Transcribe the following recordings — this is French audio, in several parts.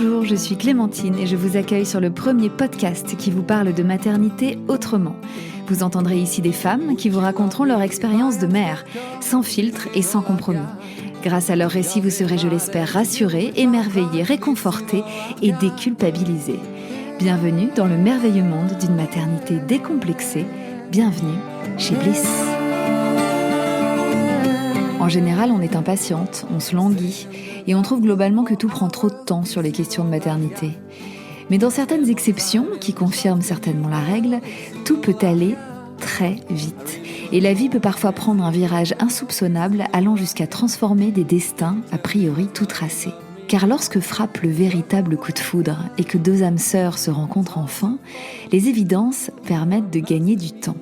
Bonjour, je suis Clémentine et je vous accueille sur le premier podcast qui vous parle de maternité autrement. Vous entendrez ici des femmes qui vous raconteront leur expérience de mère, sans filtre et sans compromis. Grâce à leur récit, vous serez, je l'espère, rassurés, émerveillés, réconfortés et déculpabilisés. Bienvenue dans le merveilleux monde d'une maternité décomplexée. Bienvenue chez Bliss. En général, on est impatiente, on se languit et on trouve globalement que tout prend trop de temps sur les questions de maternité. Mais dans certaines exceptions, qui confirment certainement la règle, tout peut aller très vite. Et la vie peut parfois prendre un virage insoupçonnable, allant jusqu'à transformer des destins a priori tout tracés. Car lorsque frappe le véritable coup de foudre et que deux âmes sœurs se rencontrent enfin, les évidences permettent de gagner du temps.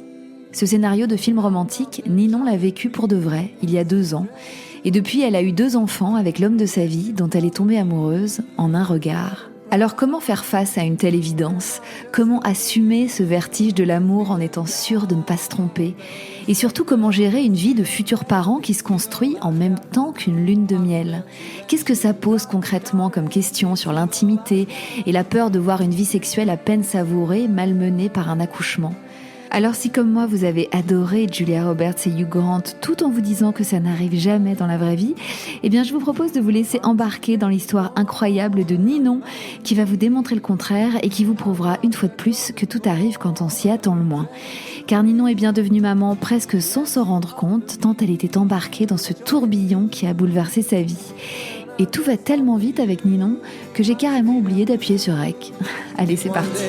Ce scénario de film romantique, Ninon l'a vécu pour de vrai, il y a 2 ans. Et depuis, elle a eu 2 enfants avec l'homme de sa vie, dont elle est tombée amoureuse en un regard. Alors comment faire face à une telle évidence ? Comment assumer ce vertige de l'amour en étant sûre de ne pas se tromper ? Et surtout, comment gérer une vie de futurs parents qui se construit en même temps qu'une lune de miel ? Qu'est-ce que ça pose concrètement comme question sur l'intimité et la peur de voir une vie sexuelle à peine savourée, malmenée par un accouchement ? Alors si comme moi vous avez adoré Julia Roberts et Hugh Grant tout en vous disant que ça n'arrive jamais dans la vraie vie, eh bien je vous propose de vous laisser embarquer dans l'histoire incroyable de Ninon qui va vous démontrer le contraire et qui vous prouvera une fois de plus que tout arrive quand on s'y attend le moins. Car Ninon est bien devenue maman presque sans s'en rendre compte tant elle était embarquée dans ce tourbillon qui a bouleversé sa vie. Et tout va tellement vite avec Ninon que j'ai carrément oublié d'appuyer sur REC. Allez, c'est parti.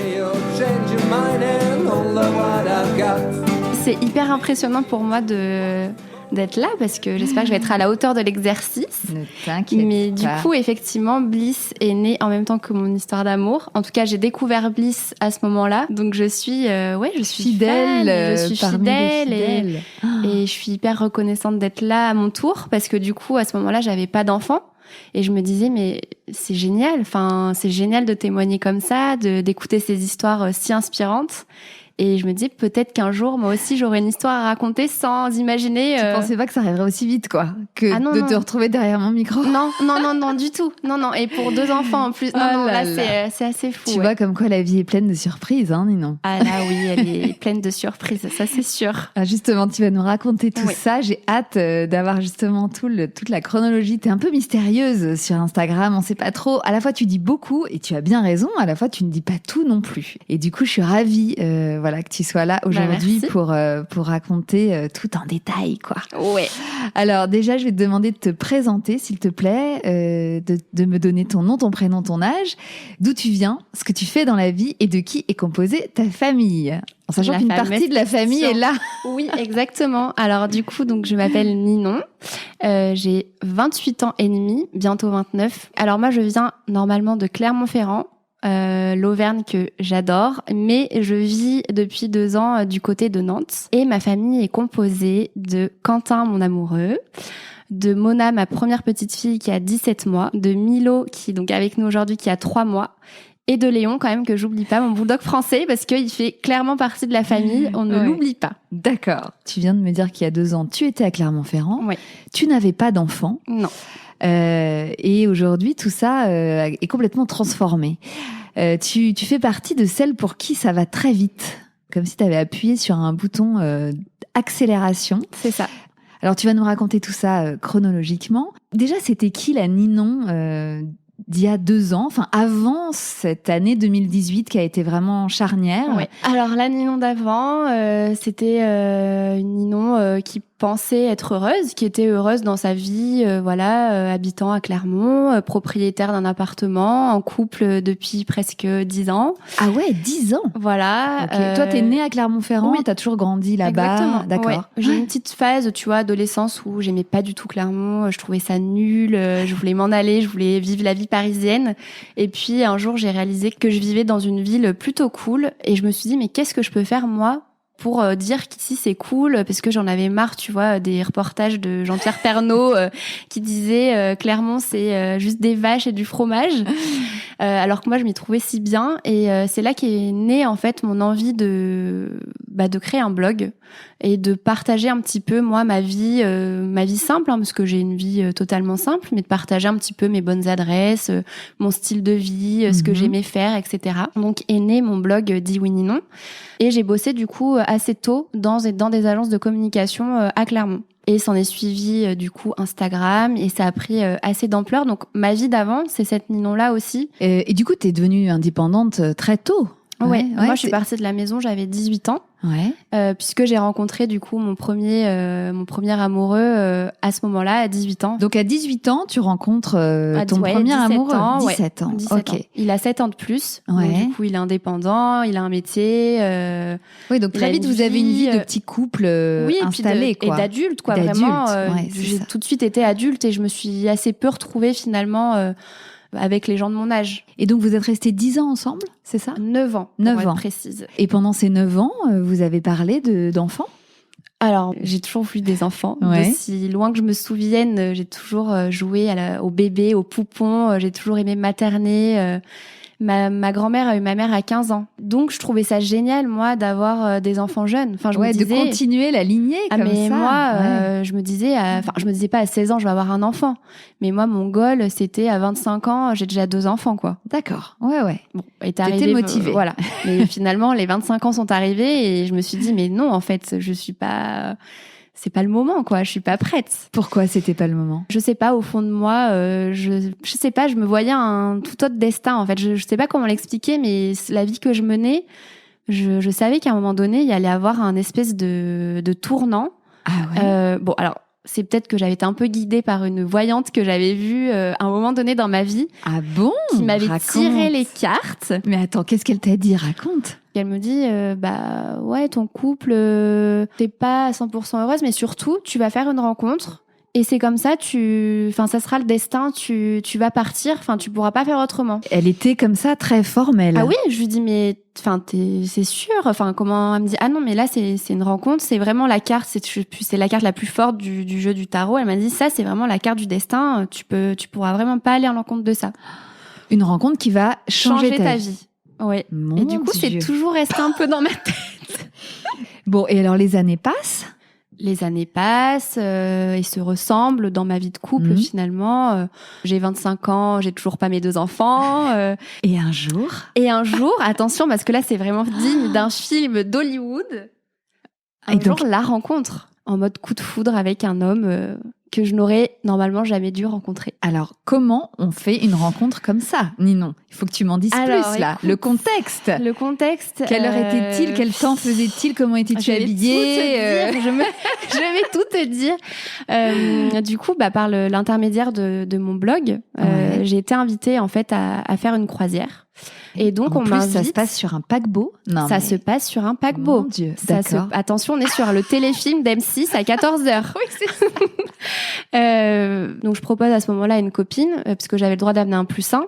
C'est hyper impressionnant pour moi d'être là parce que j'espère que je vais être à la hauteur de l'exercice. Ne t'inquiète Mais pas. du coup, effectivement, Bliss est née en même temps que mon histoire d'amour. En tout cas, j'ai découvert Bliss à ce moment-là. Donc je suis fidèle, fan, je suis fidèle et je suis hyper reconnaissante d'être là à mon tour parce que du coup, à ce moment-là, j'avais pas d'enfant. Et je me disais, mais c'est génial. Enfin, c'est génial de témoigner comme ça, d'écouter ces histoires si inspirantes. Et je me dis, peut-être qu'un jour, moi aussi, j'aurai une histoire à raconter sans imaginer... Tu pensais pas que ça arriverait aussi vite, quoi, que non. te retrouver derrière mon micro? Non, du tout. Non. Et pour 2 enfants en plus. Là. C'est assez fou. Tu vois comme quoi la vie est pleine de surprises, hein, Ninon? Ah là, oui, elle est pleine de surprises, ça c'est sûr. Ah, justement, tu vas nous raconter tout ça. J'ai hâte d'avoir justement toute la chronologie. T'es un peu mystérieuse sur Instagram, on sait pas trop. À la fois, tu dis beaucoup et tu as bien raison. À la fois, tu ne dis pas tout non plus. Et du coup, je suis ravie que tu sois là aujourd'hui pour raconter tout en détail, quoi. Ouais. Alors déjà, je vais te demander de te présenter, s'il te plaît, de me donner ton nom, ton prénom, ton âge, d'où tu viens, ce que tu fais dans la vie et de qui est composée ta famille. En sachant qu'une partie de la famille est là. Oui, exactement. Alors du coup, donc je m'appelle Ninon. J'ai 28 ans et demi, bientôt 29. Alors moi, je viens normalement de Clermont-Ferrand. L'Auvergne que j'adore, mais je vis depuis 2 ans du côté de Nantes. Et ma famille est composée de Quentin, mon amoureux, de Mona, ma première petite fille qui a 17 mois, de Milo, qui est donc avec nous aujourd'hui, qui a 3 mois, et de Léon quand même, que j'oublie pas, mon bulldog français, parce qu'il fait clairement partie de la famille, on ne l'oublie pas. D'accord. Tu viens de me dire qu'il y a 2 ans, tu étais à Clermont-Ferrand. Oui. Tu n'avais pas d'enfant. Non. Et aujourd'hui, tout ça est complètement transformé. Tu fais partie de celles pour qui ça va très vite, comme si tu avais appuyé sur un bouton accélération. C'est ça. Alors, tu vas nous raconter tout ça chronologiquement. Déjà, c'était qui la Ninon d'il y a 2 ans, enfin avant cette année 2018 qui a été vraiment charnière? Ouais. Alors la Ninon d'avant, c'était une Ninon qui pensait être heureuse, qui était heureuse dans sa vie, habitant à Clermont, propriétaire d'un appartement, en couple depuis presque 10 ans. Ah ouais, 10 ans. Voilà. Okay. Toi, t'es née à Clermont-Ferrand, oui. T'as toujours grandi là-bas. Exactement. D'accord. Ouais. J'ai une petite phase, tu vois, adolescence où j'aimais pas du tout Clermont, je trouvais ça nul, je voulais m'en aller, je voulais vivre la vie parisienne. Et puis un jour, j'ai réalisé que je vivais dans une ville plutôt cool et je me suis dit mais qu'est-ce que je peux faire moi pour dire qu'ici c'est cool, parce que j'en avais marre, tu vois, des reportages de Jean-Pierre Pernaut qui disait Clermont c'est juste des vaches et du fromage. alors que moi je m'y trouvais si bien. Et c'est là qu'est née en fait mon envie de créer un blog et de partager un petit peu moi ma vie simple, hein, parce que j'ai une vie totalement simple, mais de partager un petit peu mes bonnes adresses, mon style de vie, ce que j'aimais faire, etc. Donc est né mon blog Dis oui ni non. Et j'ai bossé du coup assez tôt dans des agences de communication à Clermont. Et s'en est suivi du coup Instagram et ça a pris assez d'ampleur. Donc ma vie d'avant, c'est cette Ninon-là aussi. Et du coup, t'es devenue indépendante très tôt. Ouais, moi je suis partie de la maison, j'avais 18 ans. Ouais. Puisque j'ai rencontré du coup mon premier amoureux à ce moment-là à 18 ans. Donc à 18 ans, tu rencontres ton premier amoureux. 17 ans. 17 ans. Il a 7 ans de plus. Ouais. Donc, du coup, il est indépendant, il a un métier. Oui, donc très vite, vous avez une vie de petit couple installé, quoi. Et d'adulte, quoi. Vraiment, j'ai tout de suite été adulte et je me suis assez peu retrouvée finalement avec les gens de mon âge. Et donc, vous êtes restés 10 ans ensemble, c'est ça? 9 ans, 9 pour ans. être précise. Et pendant ces 9 ans, vous avez parlé d'enfants? Alors, j'ai toujours voulu des enfants. Ouais. Aussi loin que je me souvienne, j'ai toujours joué au bébé, au poupon. J'ai toujours aimé materner. Ma grand-mère a eu ma mère à 15 ans. Donc, je trouvais ça génial, moi, d'avoir des enfants jeunes. Enfin, je me disais, de continuer la lignée comme mais ça. Moi, je me disais, je me disais pas à 16 ans, je vais avoir un enfant. Mais moi, mon goal, c'était à 25 ans, j'ai déjà 2 enfants, quoi. D'accord. Ouais. Bon, est arrivé. T'étais motivée. Voilà. Mais finalement, les 25 ans sont arrivés et je me suis dit, mais non, en fait, je suis pas... C'est pas le moment, quoi. Je suis pas prête. Pourquoi c'était pas le moment? Je sais pas, au fond de moi, je sais pas, je me voyais un tout autre destin, en fait. Je sais pas comment l'expliquer, mais la vie que je menais, je savais qu'à un moment donné, il y allait avoir un espèce de tournant. Ah ouais. Bon, alors, c'est peut-être que j'avais été un peu guidée par une voyante que j'avais vue à un moment donné dans ma vie. Ah bon? Qui m'avait tiré les cartes. Mais attends, qu'est-ce qu'elle t'a dit? Raconte. Elle me dit, ouais, ton couple, t'es pas à 100% heureuse, mais surtout, tu vas faire une rencontre. Et c'est comme ça, ça sera le destin, tu vas partir, tu pourras pas faire autrement. Elle était comme ça, très formelle. Ah oui, je lui dis, mais, c'est sûr, comment? Elle me dit, ah non, mais là, c'est une rencontre, c'est vraiment la carte, c'est la carte la plus forte du jeu du tarot. Elle m'a dit, ça, c'est vraiment la carte du destin, tu pourras vraiment pas aller à l'encontre de ça. Une rencontre qui va changer ta vie. Ouais. Et du coup, c'est toujours resté un peu dans ma tête. Bon, et alors les années passent? Les années passent et se ressemblent dans ma vie de couple finalement. J'ai 25 ans, j'ai toujours pas mes 2 enfants. Et un jour, attention, parce que là, c'est vraiment digne d'un film d'Hollywood. Un jour, la rencontre en mode coup de foudre avec un homme que je n'aurais normalement jamais dû rencontrer. Alors, comment on fait une rencontre comme ça, Ninon? Il faut que tu m'en dises plus, là. Écoute, le contexte. Quelle heure était-il? Quel temps faisait-il? Comment étais-tu habillée? Je vais tout te dire. Du coup, par l'intermédiaire de mon blog, j'ai été invitée en fait à faire une croisière. Et donc, en plus, ça se passe sur un paquebot? Non, ça se passe sur un paquebot. Mon Dieu, d'accord. Attention, on est sur le téléfilm d'M6 à 14h. Oui, c'est ça. Donc, je propose à ce moment-là à une copine, parce que j'avais le droit d'amener un +1.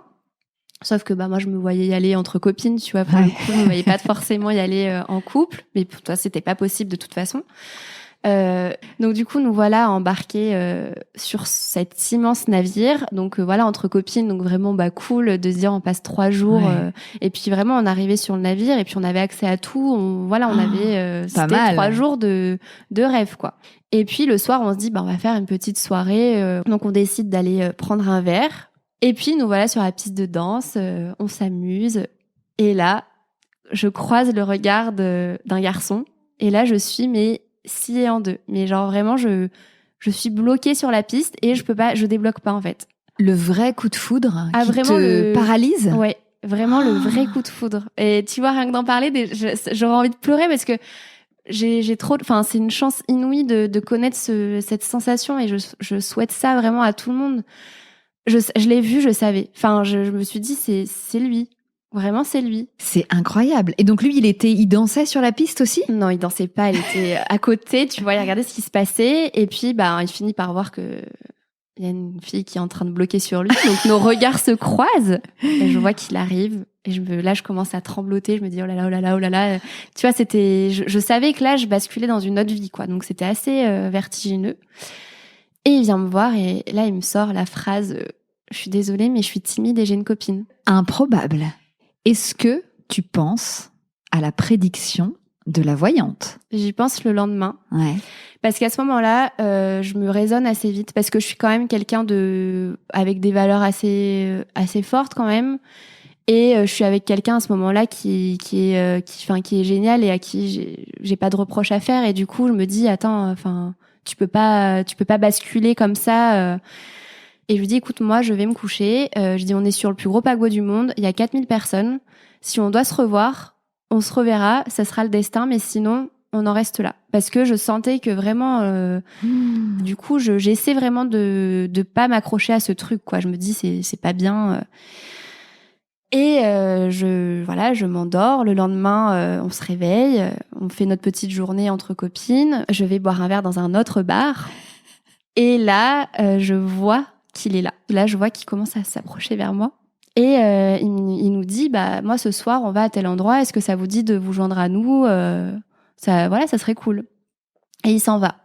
Sauf que moi, je me voyais y aller entre copines, tu vois. Pour le coup, je me voyais pas forcément y aller en couple. Mais pour toi, c'était pas possible de toute façon. Donc du coup nous voilà embarqués sur cet immense navire, donc voilà, entre copines, donc vraiment cool de se dire on passe 3 jours et puis vraiment on arrivait sur le navire et puis on avait accès à tout, on avait c'était 3 jours de rêve, quoi. Et puis le soir on se dit on va faire une petite soirée, donc on décide d'aller prendre un verre et puis nous voilà sur la piste de danse, on s'amuse et là je croise le regard d'un garçon et là je suis sciée en deux. Mais genre vraiment, je suis bloquée sur la piste et je débloque pas en fait. Le vrai coup de foudre qui vraiment te paralyse? Ouais, vraiment le vrai coup de foudre. Et tu vois, rien que d'en parler, j'aurais envie de pleurer parce que j'ai trop... c'est une chance inouïe de connaître cette sensation et je souhaite ça vraiment à tout le monde. Je l'ai vu, je savais. Je me suis dit, c'est lui. Vraiment, c'est lui. C'est incroyable. Et donc lui, il dansait sur la piste aussi? Non, il dansait pas. Il était à côté, tu vois, il regardait ce qui se passait. Et puis, il finit par voir que il y a une fille qui est en train de bloquer sur lui. Donc nos regards se croisent. Et je vois qu'il arrive. Et je commence à trembloter. Je me dis, oh là là, oh là là, oh là là. Tu vois, je savais que là, je basculais dans une autre vie, quoi. Donc c'était assez vertigineux. Et il vient me voir et là, il me sort la phrase je suis désolée, mais je suis timide et j'ai une copine. Improbable. Est-ce que tu penses à la prédiction de la voyante? J'y pense le lendemain. Ouais. Parce qu'à ce moment-là, je me raisonne assez vite parce que je suis quand même quelqu'un avec des valeurs assez fortes quand même. Et je suis avec quelqu'un à ce moment-là qui est génial et à qui j'ai pas de reproches à faire. Et du coup, je me dis, attends, tu peux pas basculer comme ça. Et je lui dis, écoute, moi, je vais me coucher. Je dis, on est sur le plus gros paquebot du monde. Il y a 4000 personnes. Si on doit se revoir, on se reverra. Ça sera le destin. Mais sinon, on en reste là. Parce que je sentais que vraiment, du coup, j'essaie vraiment de pas m'accrocher à ce truc, quoi. Je me dis, c'est pas bien. Et je m'endors. Le lendemain, on se réveille. On fait notre petite journée entre copines. Je vais boire un verre dans un autre bar. Et là, je vois qu'il est là. Là, je vois qu'il commence à s'approcher vers moi. Et il nous dit, moi, ce soir, on va à tel endroit. Est-ce que ça vous dit de vous joindre à nous? Ça serait cool. Et il s'en va.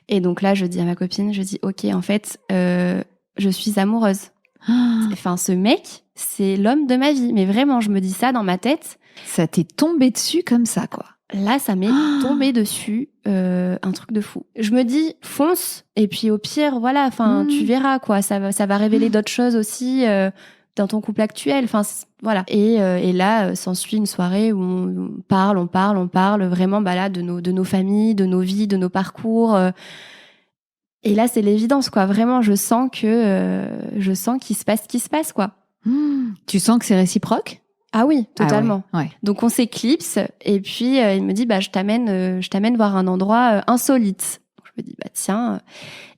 Et donc là, je dis à ma copine, ok, en fait, je suis amoureuse. Enfin, ce mec, c'est l'homme de ma vie. Mais vraiment, je me dis ça dans ma tête. Ça t'est tombé dessus comme ça, quoi. Là, ça m'est tombé dessus, un truc de fou. Je me dis, fonce, et puis au pire, voilà, tu verras, quoi. Ça va révéler d'autres choses aussi dans ton couple actuel. Voilà. Et là, s'ensuit une soirée où on parle, vraiment, là, de nos familles, de nos vies, de nos parcours. Et là, c'est l'évidence, quoi. Vraiment, je sens qu'il se passe ce qui se passe, quoi. Tu sens que c'est réciproque? Ah oui, totalement. Ah ouais. Donc on s'éclipse et puis il me dit je t'amène voir un endroit insolite. Donc, je me dis tiens.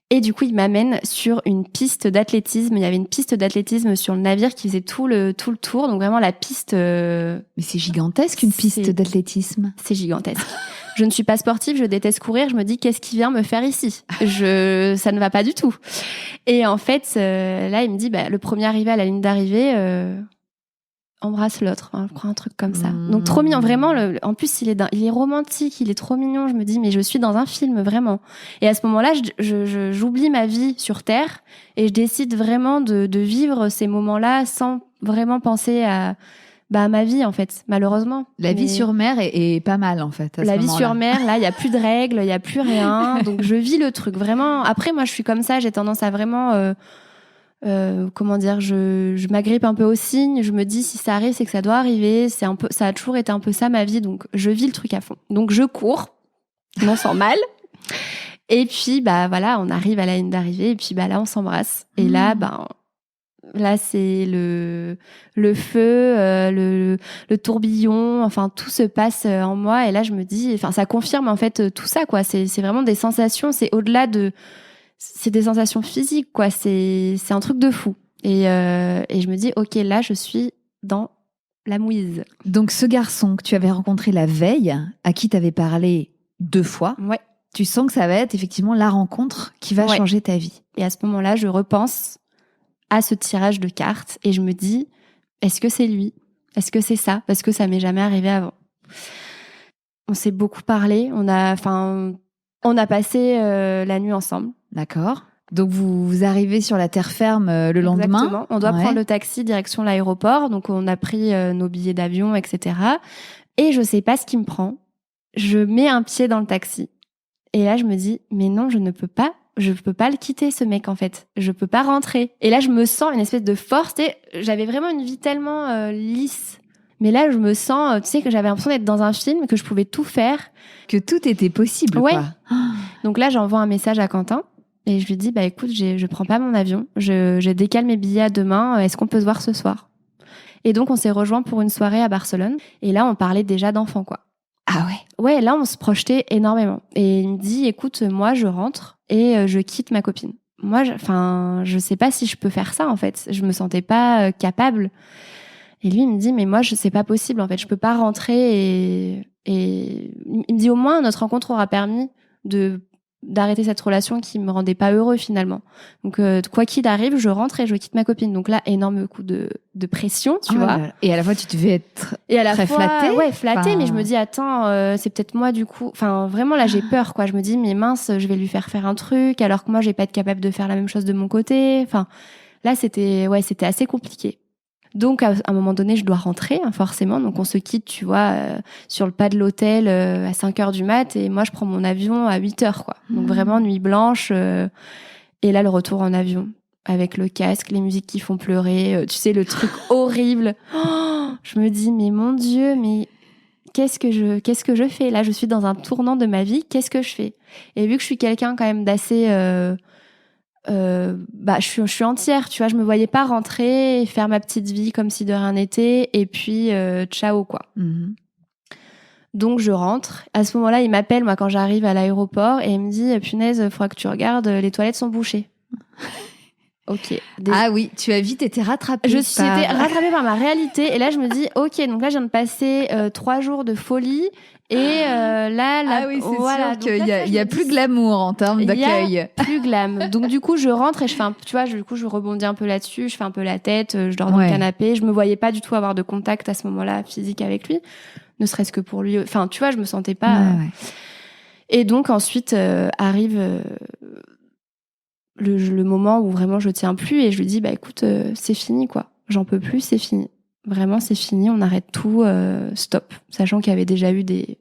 Et du coup il m'amène sur une piste d'athlétisme. Il y avait une piste d'athlétisme sur le navire qui faisait tout le tour. Donc vraiment la piste. Mais c'est gigantesque une piste d'athlétisme. C'est gigantesque. Je ne suis pas sportive, je déteste courir. Je me dis qu'est-ce qui vient me faire ici? Ça ne va pas du tout. Et en fait là il me dit le premier arrivé à la ligne d'arrivée. Embrasse l'autre, je crois un truc comme ça. Donc trop mignon, vraiment. En plus, il est romantique, il est trop mignon. Je me dis, mais je suis dans un film, vraiment. Et à ce moment-là, j'oublie ma vie sur Terre et je décide vraiment de vivre ces moments-là sans vraiment penser à ma vie, en fait, malheureusement. La vie sur mer est pas mal, en fait. La vie sur mer, là, il y a plus de règles, il y a plus rien. Donc je vis le truc, vraiment. Après, moi, je suis comme ça, j'ai tendance à vraiment... je m'agrippe un peu aux signes. Je me dis si ça arrive, c'est que ça doit arriver. Ça a toujours été un peu ça ma vie, donc je vis le truc à fond. Donc je cours, non sans mal. Et puis voilà, on arrive à la ligne d'arrivée et puis là on s'embrasse. Et là là c'est le feu, le tourbillon. Enfin tout se passe en moi et là je me dis, ça confirme en fait tout ça quoi. C'est vraiment des sensations. C'est au-delà de c'est des sensations physiques, quoi. C'est un truc de fou. Et je me dis, ok, là, je suis dans la mouise. Donc, ce garçon que tu avais rencontré la veille, à qui tu avais parlé 2 fois, ouais. Tu sens que ça va être effectivement la rencontre qui va changer ta vie. Et à ce moment-là, je repense à ce tirage de cartes et je me dis, est-ce que c'est lui? Est-ce que c'est ça? Parce que ça m'est jamais arrivé avant. On s'est beaucoup parlé. On a passé la nuit ensemble. D'accord. Donc, vous arrivez sur la terre ferme le lendemain. Exactement. On doit prendre le taxi direction l'aéroport. Donc, on a pris nos billets d'avion, etc. Et je sais pas ce qui me prend. Je mets un pied dans le taxi. Et là, je me dis, mais non, je peux pas le quitter, ce mec, en fait. Je peux pas rentrer. Et là, je me sens une espèce de force. J'avais vraiment une vie tellement lisse. Mais là, je me sens, que j'avais l'impression d'être dans un film, que je pouvais tout faire. Que tout était possible, quoi. Donc là, j'envoie un message à Quentin. Et je lui dis, écoute, je prends pas mon avion. Je décale mes billets à demain. Est-ce qu'on peut se voir ce soir? Et donc, on s'est rejoints pour une soirée à Barcelone. Et là, on parlait déjà d'enfants, quoi. Ah ouais? Ouais, là, on se projetait énormément. Et il me dit, écoute, moi, je rentre et je quitte ma copine. Moi, je sais pas si je peux faire ça, en fait. Je me sentais pas capable. Et lui, il me dit, mais moi, c'est pas possible, en fait. Je peux pas rentrer et il me dit, au moins, notre rencontre aura permis d'arrêter cette relation qui me rendait pas heureux, finalement. Donc, quoi qu'il arrive, je rentre et je quitte ma copine. Donc là, énorme coup de pression, tu vois. Et à la fois, tu devais être très flattée. Ouais, flattée, mais je me dis, attends, c'est peut-être moi, du coup. Enfin, vraiment, là, j'ai peur, quoi. Je me dis, mais mince, je vais lui faire un truc, alors que moi, j'ai pas été capable de faire la même chose de mon côté. Enfin, Là, c'était assez compliqué. Donc, à un moment donné, je dois rentrer, hein, forcément. Donc, on se quitte, tu vois, sur le pas de l'hôtel à 5h du mat. Et moi, je prends mon avion à 8h, quoi. Donc, vraiment, nuit blanche. Et là, le retour en avion. Avec le casque, les musiques qui font pleurer. Tu sais, le truc horrible. Oh, je me dis, mais mon Dieu, mais qu'est-ce que je fais? Là, je suis dans un tournant de ma vie. Qu'est-ce que je fais? Et vu que je suis quelqu'un quand même d'assez... je suis entière, tu vois, je me voyais pas rentrer et faire ma petite vie comme si de rien n'était et puis ciao quoi. Donc je rentre. À ce moment-là, il m'appelle moi quand j'arrive à l'aéroport et il me dit punaise, faudra que tu regardes, les toilettes sont bouchées. Ok. Ah oui, tu as vite été rattrapée. Été rattrapée par ma réalité et là je me dis ok, donc là je viens de passer 3 jours de folie. Et ah oui, c'est sûr qu'il y a plus glamour en termes d'accueil. Il y a plus glam. Donc du coup, je rentre et je rebondis un peu là-dessus, je fais un peu la tête, je dors dans le canapé. Je me voyais pas du tout avoir de contact à ce moment-là physique avec lui, ne serait-ce que pour lui. Enfin, tu vois, je me sentais pas. Ouais. Et donc ensuite arrive le moment où vraiment je tiens plus et je lui dis bah écoute, c'est fini quoi. J'en peux plus, c'est fini. Vraiment, c'est fini, on arrête tout, stop. Sachant qu'il y avait déjà eu des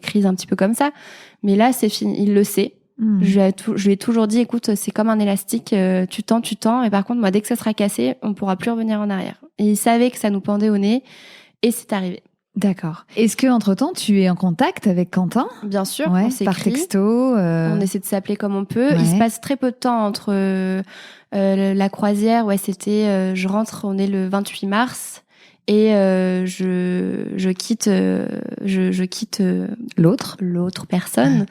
crises un petit peu comme ça. Mais là, c'est fini, il le sait. Je lui ai toujours dit, écoute, c'est comme un élastique, tu tends, et par contre, moi, dès que ça sera cassé, on pourra plus revenir en arrière. Et il savait que ça nous pendait au nez, et c'est arrivé. D'accord. Est-ce que entre-temps, tu es en contact avec Quentin ? Bien sûr, on s'écrit. Par texto. On essaie de s'appeler comme on peut. Il se passe très peu de temps entre la croisière. C'était, je rentre, on est le 28 mars. Et je quitte l'autre personne.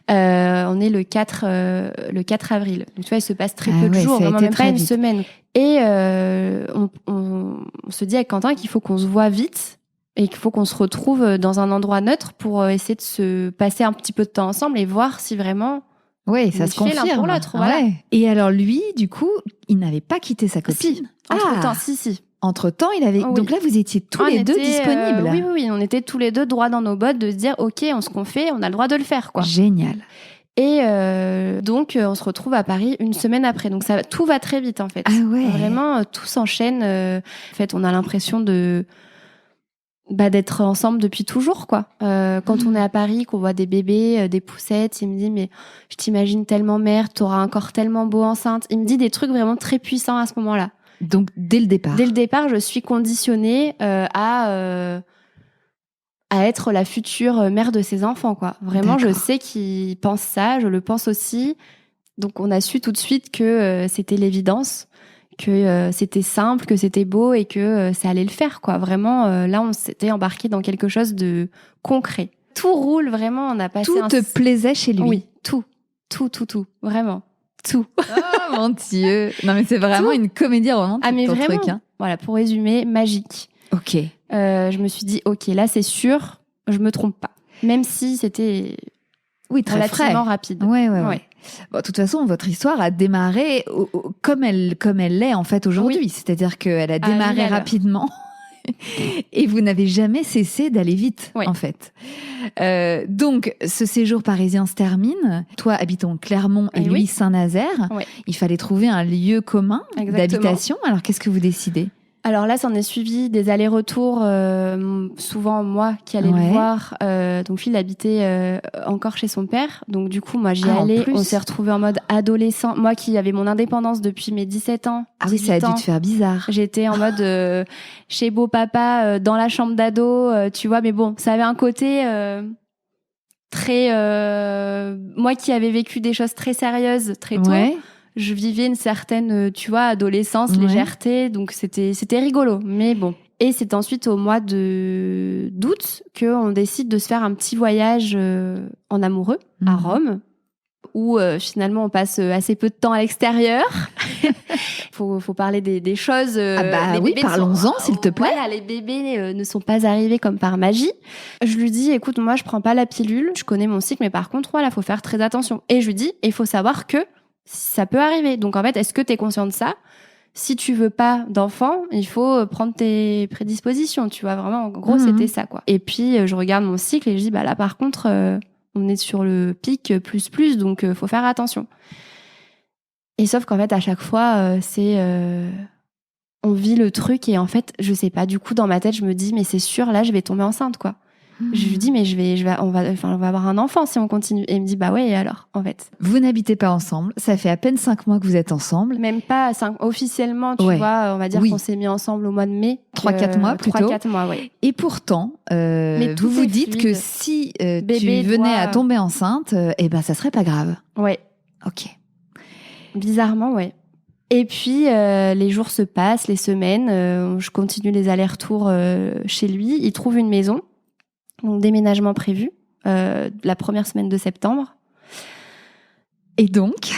On est le 4 avril. Donc tu vois, il se passe très peu de jours, vraiment même pas une semaine. Et on se dit avec Quentin qu'il faut qu'on se voit vite et qu'il faut qu'on se retrouve dans un endroit neutre pour essayer de se passer un petit peu de temps ensemble et voir si vraiment ça se confirme l'un pour l'autre. Voilà. Et alors lui, du coup, il n'avait pas quitté sa copine. Si. Entre-temps, si. Entre-temps, il avait. Donc là, vous étiez tous les deux disponibles. Oui, on était tous les deux droits dans nos bottes de se dire, ok, on se confie, on a le droit de le faire, quoi. Génial. Et donc, on se retrouve à Paris une semaine après. Donc tout va très vite, en fait. Ah ouais. Vraiment, tout s'enchaîne. En fait, on a l'impression d'être ensemble depuis toujours, quoi. Quand on est à Paris, qu'on voit des bébés, des poussettes, il me dit, mais je t'imagine tellement mère, t'auras un corps tellement beau enceinte. Il me dit des trucs vraiment très puissants à ce moment-là. Donc, dès le départ, je suis conditionnée à être la future mère de ses enfants, quoi. Vraiment, D'accord. je sais qu'il pense ça, je le pense aussi. Donc, on a su tout de suite que c'était l'évidence, que c'était simple, que c'était beau et que ça allait le faire, quoi. Vraiment, là, on s'était embarqué dans quelque chose de concret. Tout roule, vraiment, on a passé Tout te plaisait chez lui. Oui, tout, vraiment. Tout. Oh mon Dieu. Non mais c'est vraiment une comédie romantique. Ah mais ton vraiment. Truc, hein. Voilà, pour résumer, magique. Ok. Je me suis dit, ok, là c'est sûr, je me trompe pas. Même si c'était très relativement rapide. Ouais. Bon, de toute façon, votre histoire a démarré comme elle l'est en fait aujourd'hui. Oui. C'est-à-dire qu'elle a démarré rapidement. Et vous n'avez jamais cessé d'aller vite, en fait. Donc, ce séjour parisien se termine. Toi, habitant Clermont et lui, Saint-Nazaire. Oui. Il fallait trouver un lieu commun d'habitation. Alors, qu'est-ce que vous décidez ? Alors là, ça en est suivi des allers-retours, souvent moi qui allais le voir. Donc lui, il habitait encore chez son père. Donc du coup, moi j'y allais. On s'est retrouvés en mode adolescent. Moi qui avais mon indépendance depuis mes 17 ans. Ah oui, ça a dû te faire bizarre. J'étais en mode chez beau papa, dans la chambre d'ado, tu vois. Mais bon, ça avait un côté très... moi qui avais vécu des choses très sérieuses très tôt. Ouais. Je vivais une certaine, tu vois, adolescence, légèreté, donc c'était rigolo. Mais bon. Et c'est ensuite au mois d'août qu'on décide de se faire un petit voyage en amoureux à Rome, où finalement on passe assez peu de temps à l'extérieur. faut parler des choses. Oui, parlons-en s'il te plaît. Voilà, les bébés ne sont pas arrivés comme par magie. Je lui dis, écoute, moi je prends pas la pilule, je connais mon cycle, mais par contre, voilà, faut faire très attention. Et je lui dis, il faut savoir que ça peut arriver. Donc, en fait, est-ce que tu es conscient de ça ? Si tu veux pas d'enfant, il faut prendre tes prédispositions. Tu vois, vraiment, en gros, c'était ça, quoi. Et puis, je regarde mon cycle et je dis, là, par contre, on est sur le pic plus, donc faut faire attention. Et sauf qu'en fait, à chaque fois, on vit le truc et en fait, je sais pas. Du coup, dans ma tête, je me dis, mais c'est sûr, là, je vais tomber enceinte, quoi. Je lui dis, mais on va avoir un enfant si on continue. Et il me dit, bah ouais, et alors, en fait. Vous n'habitez pas ensemble. Ça fait à peine 5 mois que vous êtes ensemble. Même pas officiellement, tu vois, on va dire qu'on s'est mis ensemble au mois de mai. 3-4 mois plutôt. 3-4 mois, ouais. Et pourtant, vous vous dites que si tu venais à tomber enceinte, eh ben, ça serait pas grave. Ouais. Ok. Bizarrement, ouais. Et puis, les jours se passent, les semaines, je continue les allers-retours chez lui. Il trouve une maison. Donc, déménagement prévu, la première semaine de septembre. Et donc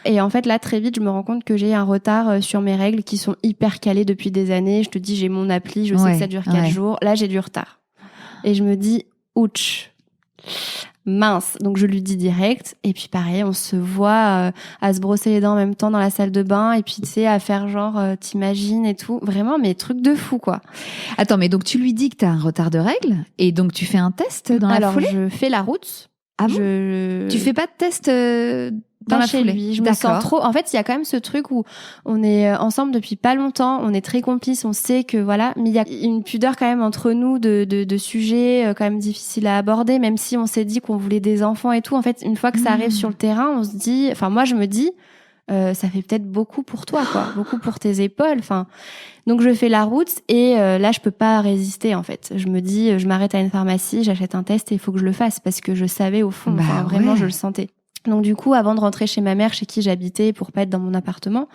Et en fait, là, très vite, je me rends compte que j'ai un retard sur mes règles qui sont hyper calées depuis des années. Je te dis, j'ai mon appli, je sais que ça dure 4 jours. Là, j'ai du retard. Et je me dis, ouch, mince. Donc, je lui dis direct. Et puis, pareil, on se voit à se brosser les dents en même temps dans la salle de bain. Et puis, tu sais, à faire genre, t'imagines et tout. Vraiment, mais truc de fou, quoi. Attends, mais donc, tu lui dis que t'as un retard de règles et donc, tu fais un test dans la foulée ? Alors, je fais la route. Ah bon ? Tu fais pas de test dans la chez foulée. Lui. Je me sens trop. En fait, il y a quand même ce truc où on est ensemble depuis pas longtemps, on est très complices, on sait que voilà, mais il y a une pudeur quand même entre nous de sujets quand même difficiles à aborder, même si on s'est dit qu'on voulait des enfants et tout. En fait, une fois que ça arrive sur le terrain, on se dit, enfin moi je me dis, ça fait peut-être beaucoup pour toi, quoi, beaucoup pour tes épaules. Enfin, donc je fais la route et là je peux pas résister en fait. Je me dis, je m'arrête à une pharmacie, j'achète un test et il faut que je le fasse parce que je savais au fond, vraiment je le sentais. Donc du coup, avant de rentrer chez ma mère, chez qui j'habitais, pour pas être dans mon appartement,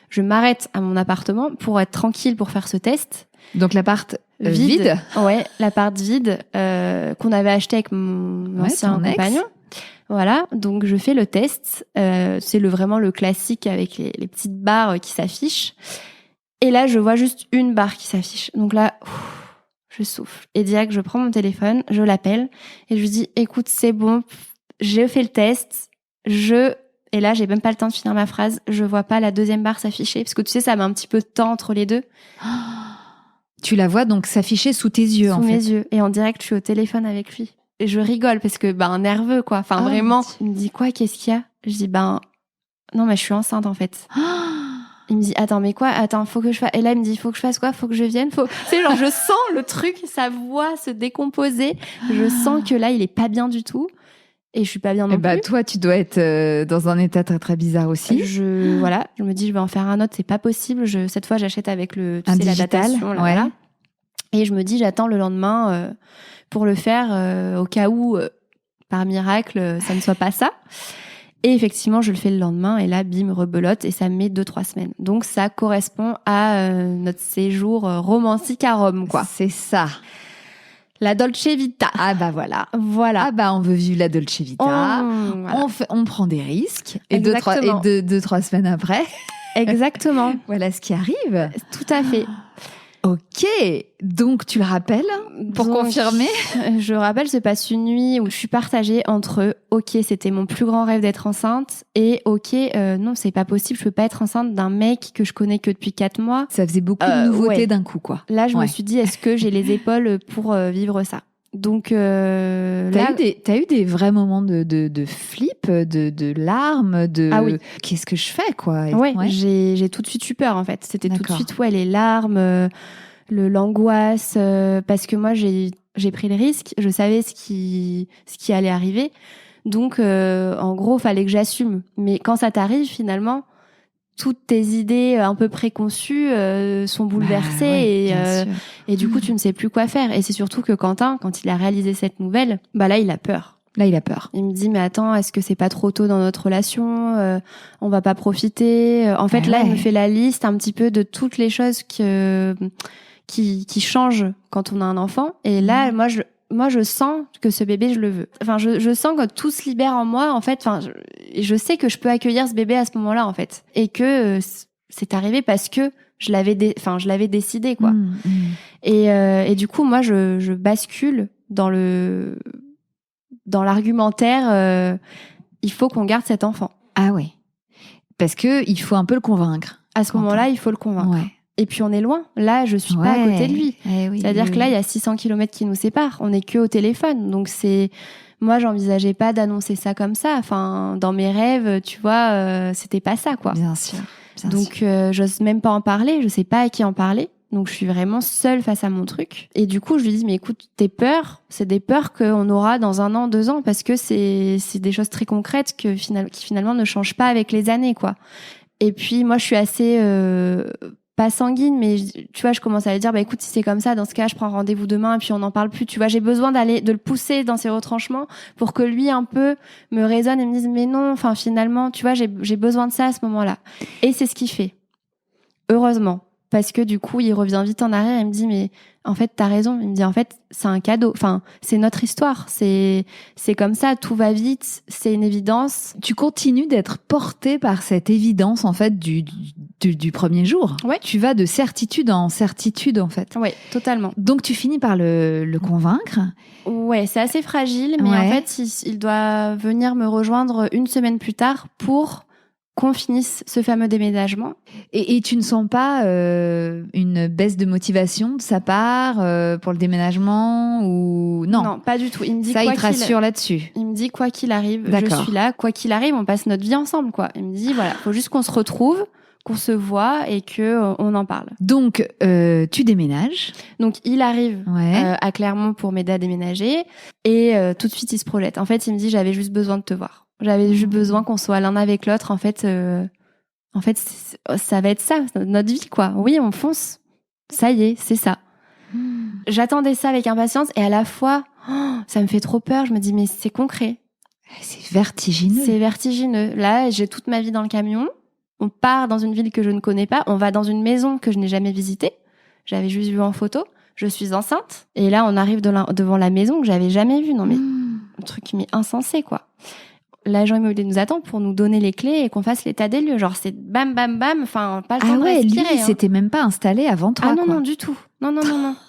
je m'arrête à mon appartement pour être tranquille pour faire ce test. Donc l'appart vide. Ouais, l'appart vide qu'on avait acheté avec mon ancien compagnon. Voilà, donc je fais le test. C'est vraiment le classique avec les petites barres qui s'affichent. Et là, je vois juste une barre qui s'affiche. Donc là, je souffle. Et direct, je prends mon téléphone, je l'appelle et je lui dis, écoute, c'est bon, j'ai fait le test. Et là, j'ai même pas le temps de finir ma phrase. Je vois pas la deuxième barre s'afficher. Parce que tu sais, ça met un petit peu de temps entre les deux. Tu la vois donc s'afficher sous tes yeux, en fait. Sous mes yeux. Et en direct, je suis au téléphone avec lui. Et je rigole parce que, nerveux, quoi. Enfin, vraiment. Il me dit quoi? Qu'est-ce qu'il y a? Je dis, non, mais je suis enceinte, en fait. Il me dit, attends, mais quoi? Attends, faut que je fasse. Et là, il me dit, faut que je fasse quoi? Faut que je vienne? Tu sais, genre, je sens le truc, sa voix se décomposer. Je sens que là, il est pas bien du tout. Et je suis pas bien non plus. Toi, tu dois être dans un état très, très bizarre aussi. Je me dis, je vais en faire un autre, c'est pas possible. Cette fois, j'achète avec la datation. Là, ouais. Voilà. Et je me dis, j'attends le lendemain pour le faire au cas où, par miracle, ça ne soit pas ça. Et effectivement, je le fais le lendemain et là, bim, rebelote et ça me met 2-3 semaines. Donc, ça correspond à notre séjour romantique à Rome, quoi. C'est ça. La Dolce Vita. Ah bah voilà. Voilà. Ah bah on veut vivre la Dolce Vita. Voilà. On prend des risques. Et 2-3 semaines après. Exactement. Voilà ce qui arrive. Tout à fait. Ok. Donc tu le rappelles pour confirmer. Je rappelle, se passe une nuit où je suis partagée entre ok, c'était mon plus grand rêve d'être enceinte et ok, non, c'est pas possible, je peux pas être enceinte d'un mec que je connais que depuis 4 mois. Ça faisait beaucoup de nouveautés d'un coup, quoi. Là, je me suis dit, est-ce que j'ai les épaules pour vivre ça? Donc, t'as eu des vrais moments de flip, de larmes, de ah oui. Qu'est-ce que je fais, quoi? Ouais. J'ai tout de suite eu peur, en fait. C'était tout de suite, les larmes, l'angoisse, parce que moi, j'ai pris le risque, je savais ce qui allait arriver. Donc, en gros, fallait que j'assume. Mais quand ça t'arrive, finalement, toutes tes idées un peu préconçues sont bouleversées et du coup, tu ne sais plus quoi faire. Et c'est surtout que Quentin, quand il a réalisé cette nouvelle, là, il a peur. Il me dit, mais attends, est-ce que c'est pas trop tôt dans notre relation? On va pas profiter. En fait, il me fait la liste un petit peu de toutes les choses qui changent quand on a un enfant. Et là, moi, je sens que ce bébé, je le veux. Enfin, je sens que tout se libère en moi, en fait. Enfin, je sais que je peux accueillir ce bébé à ce moment-là, en fait. Et que c'est arrivé parce que je l'avais décidé, quoi. Et du coup, moi, je bascule dans l'argumentaire. Il faut qu'on garde cet enfant. Ah ouais. Parce que il faut un peu le convaincre. À ce moment-là, il faut le convaincre. Ouais. Et puis on est loin. Là, je suis pas à côté de lui. C'est-à-dire que là, il y a 600 km qui nous séparent. On est que au téléphone. Donc moi, j'envisageais pas d'annoncer ça comme ça. Enfin, dans mes rêves, tu vois, c'était pas ça, quoi. Bien sûr. Donc, j'ose même pas en parler. Je sais pas à qui en parler. Donc, je suis vraiment seule face à mon truc. Et du coup, je lui dis, mais écoute, tes peurs, c'est des peurs qu'on aura dans 1 an, 2 ans, parce que c'est des choses très concrètes qui finalement ne changent pas avec les années, quoi. Et puis, moi, je suis assez, pas sanguine, mais tu vois, je commence à lui dire, bah écoute, si c'est comme ça, dans ce cas, je prends rendez-vous demain et puis on n'en parle plus. Tu vois, j'ai besoin de le pousser dans ses retranchements pour que lui, un peu, me raisonne et me dise, mais non, enfin, finalement, tu vois, j'ai besoin de ça à ce moment-là. Et c'est ce qu'il fait. Heureusement. Parce que du coup, il revient vite en arrière et me dit, mais en fait, t'as raison. Il me dit, en fait, c'est un cadeau. Enfin, c'est notre histoire. C'est comme ça, tout va vite, c'est une évidence. Tu continues d'être portée par cette évidence, en fait, du premier jour. Ouais. Tu vas de certitude en certitude, en fait. Ouais, totalement. Donc, tu finis par le convaincre. Ouais, c'est assez fragile, mais en fait, il doit venir me rejoindre 1 semaine plus tard pour qu'on finisse ce fameux déménagement. Et tu ne sens pas une baisse de motivation de sa part pour le déménagement ou non? Non, pas du tout. Il me dit ça, il te rassure là-dessus. Il me dit quoi qu'il arrive, D'accord. je suis là. Quoi qu'il arrive, on passe notre vie ensemble, quoi. Il me dit voilà, faut juste qu'on se retrouve, qu'on se voit et que on en parle. Donc, tu déménages. Donc, il arrive Ouais. à Clermont pour m'aider à déménager et tout de suite, il se projette. En fait, il me dit j'avais juste besoin de te voir. J'avais juste besoin qu'on soit l'un avec l'autre. En fait, ça va être ça, notre vie, quoi. Oui, on fonce. Ça y est, c'est ça. J'attendais ça avec impatience et à la fois, ça me fait trop peur. Je me dis, mais c'est concret. C'est vertigineux. C'est vertigineux. Là, j'ai toute ma vie dans le camion. On part dans une ville que je ne connais pas. On va dans une maison que je n'ai jamais visitée. J'avais juste vu en photo. Je suis enceinte. Et là, on arrive devant la maison que j'avais jamais vue. Non, mais un truc mais insensé, quoi. L'agent immobilier nous attend pour nous donner les clés et qu'on fasse l'état des lieux. Genre, c'est bam, bam, bam. Enfin, pas le temps de respirer. Lui, il s'était même pas installé avant toi, non, quoi. non, du tout. Non.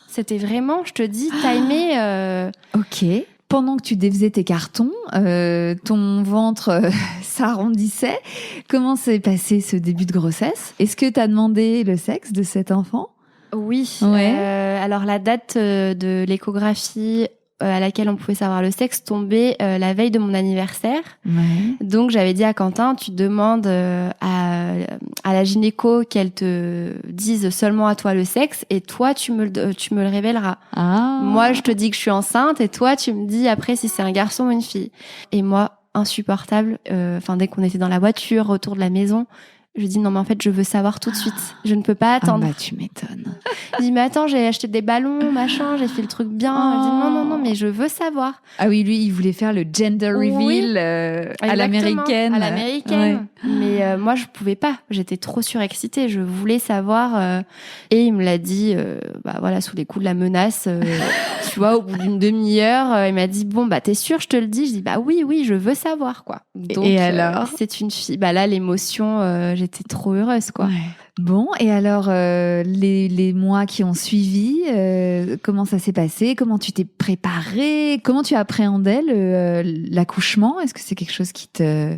C'était vraiment, je te dis, timé. Ok. Pendant que tu défaisais tes cartons, ton ventre s'arrondissait. Comment s'est passé ce début de grossesse? Est-ce que tu as demandé le sexe de cet enfant? Oui. Ouais. Alors, la date de l'échographie à laquelle on pouvait savoir le sexe tombait la veille de mon anniversaire. Ouais. Donc, j'avais dit à Quentin, tu demandes à la gynéco qu'elle te dise seulement à toi le sexe et toi, tu me le révéleras. Ah. Moi, je te dis que je suis enceinte et toi, tu me dis après si c'est un garçon ou une fille. Et moi, insupportable, dès qu'on était dans la voiture, retour de la maison, je dis non mais en fait je veux savoir tout de suite. Je ne peux pas attendre. Ah bah tu m'étonnes. Il dit mais attends, j'ai acheté des ballons, machin, j'ai fait le truc bien. Je dis non mais je veux savoir. Ah oui, lui il voulait faire le gender reveal à l'américaine. À l'américaine. Ouais. Mais moi je pouvais pas. J'étais trop surexcitée. Je voulais savoir et il me l'a dit sous les coups de la menace. Tu vois, au bout d'une demi-heure, il m'a dit bon bah t'es sûre, je te le dis. Je dis bah oui, je veux savoir quoi. Donc, et alors c'est une fille. Bah là l'émotion, j'étais trop heureuse quoi. Ouais. Bon, et alors les mois qui ont suivi, comment ça s'est passé? Comment tu t'es préparée? Comment tu appréhendais l'accouchement? Est-ce que c'est quelque chose qui te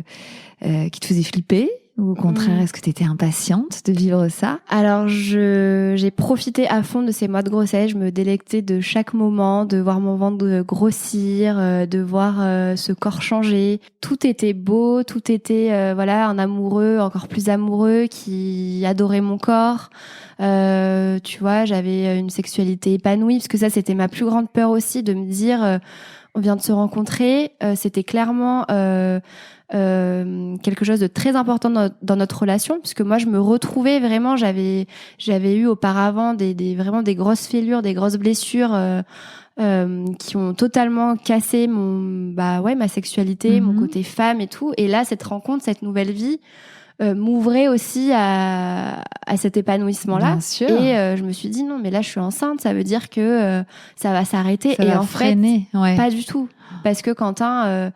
faisait flipper? Ou au contraire, est-ce que tu étais impatiente de vivre ça? Alors, j'ai profité à fond de ces mois de grossesse. Je me délectais de chaque moment, de voir mon ventre grossir, de voir ce corps changer. Tout était beau, tout était un amoureux, encore plus amoureux, qui adorait mon corps. Tu vois, j'avais une sexualité épanouie, parce que ça, c'était ma plus grande peur aussi, de me dire, on vient de se rencontrer. C'était clairement quelque chose de très important dans notre relation, puisque moi je me retrouvais vraiment, j'avais eu auparavant vraiment des grosses fêlures, des grosses blessures qui ont totalement cassé ma sexualité, mon côté femme et tout. Et là, cette rencontre, cette nouvelle vie m'ouvrait aussi à cet épanouissement-là. Bien sûr. Et je me suis dit non, mais là je suis enceinte, ça veut dire que ça va s'arrêter. Ça et va en freiner. fait, pas du tout, parce que Quentin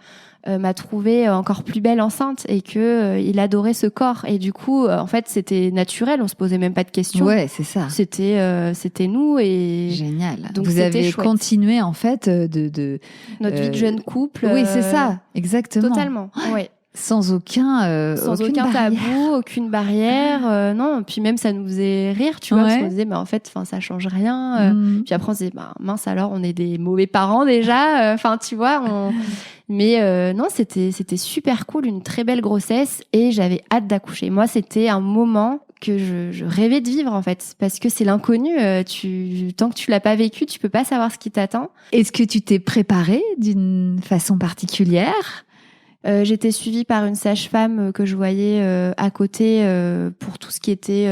m'a trouvée encore plus belle enceinte et que il adorait ce corps. Et du coup, en fait, c'était naturel. On se posait même pas de questions. Ouais, c'est ça. C'était nous et génial. Donc vous avez chouette. continué en fait de notre vie de jeune couple. Oui, c'est ça, exactement. Totalement. Ouais. Sans aucun aucun tabou, aucune barrière. Non, puis même ça nous faisait rire, tu vois, parce qu'on disait, mais en fait, ça change rien. Puis après, on se disait, mince alors, on est des mauvais parents déjà. Enfin, tu vois, Mais non, c'était super cool, une très belle grossesse et j'avais hâte d'accoucher. Moi, c'était un moment que je rêvais de vivre en fait, parce que c'est l'inconnu. Tant que tu l'as pas vécu, tu peux pas savoir ce qui t'attend. Est-ce que tu t'es préparée d'une façon particulière ? J'étais suivie par une sage-femme que je voyais à côté pour tout ce qui était...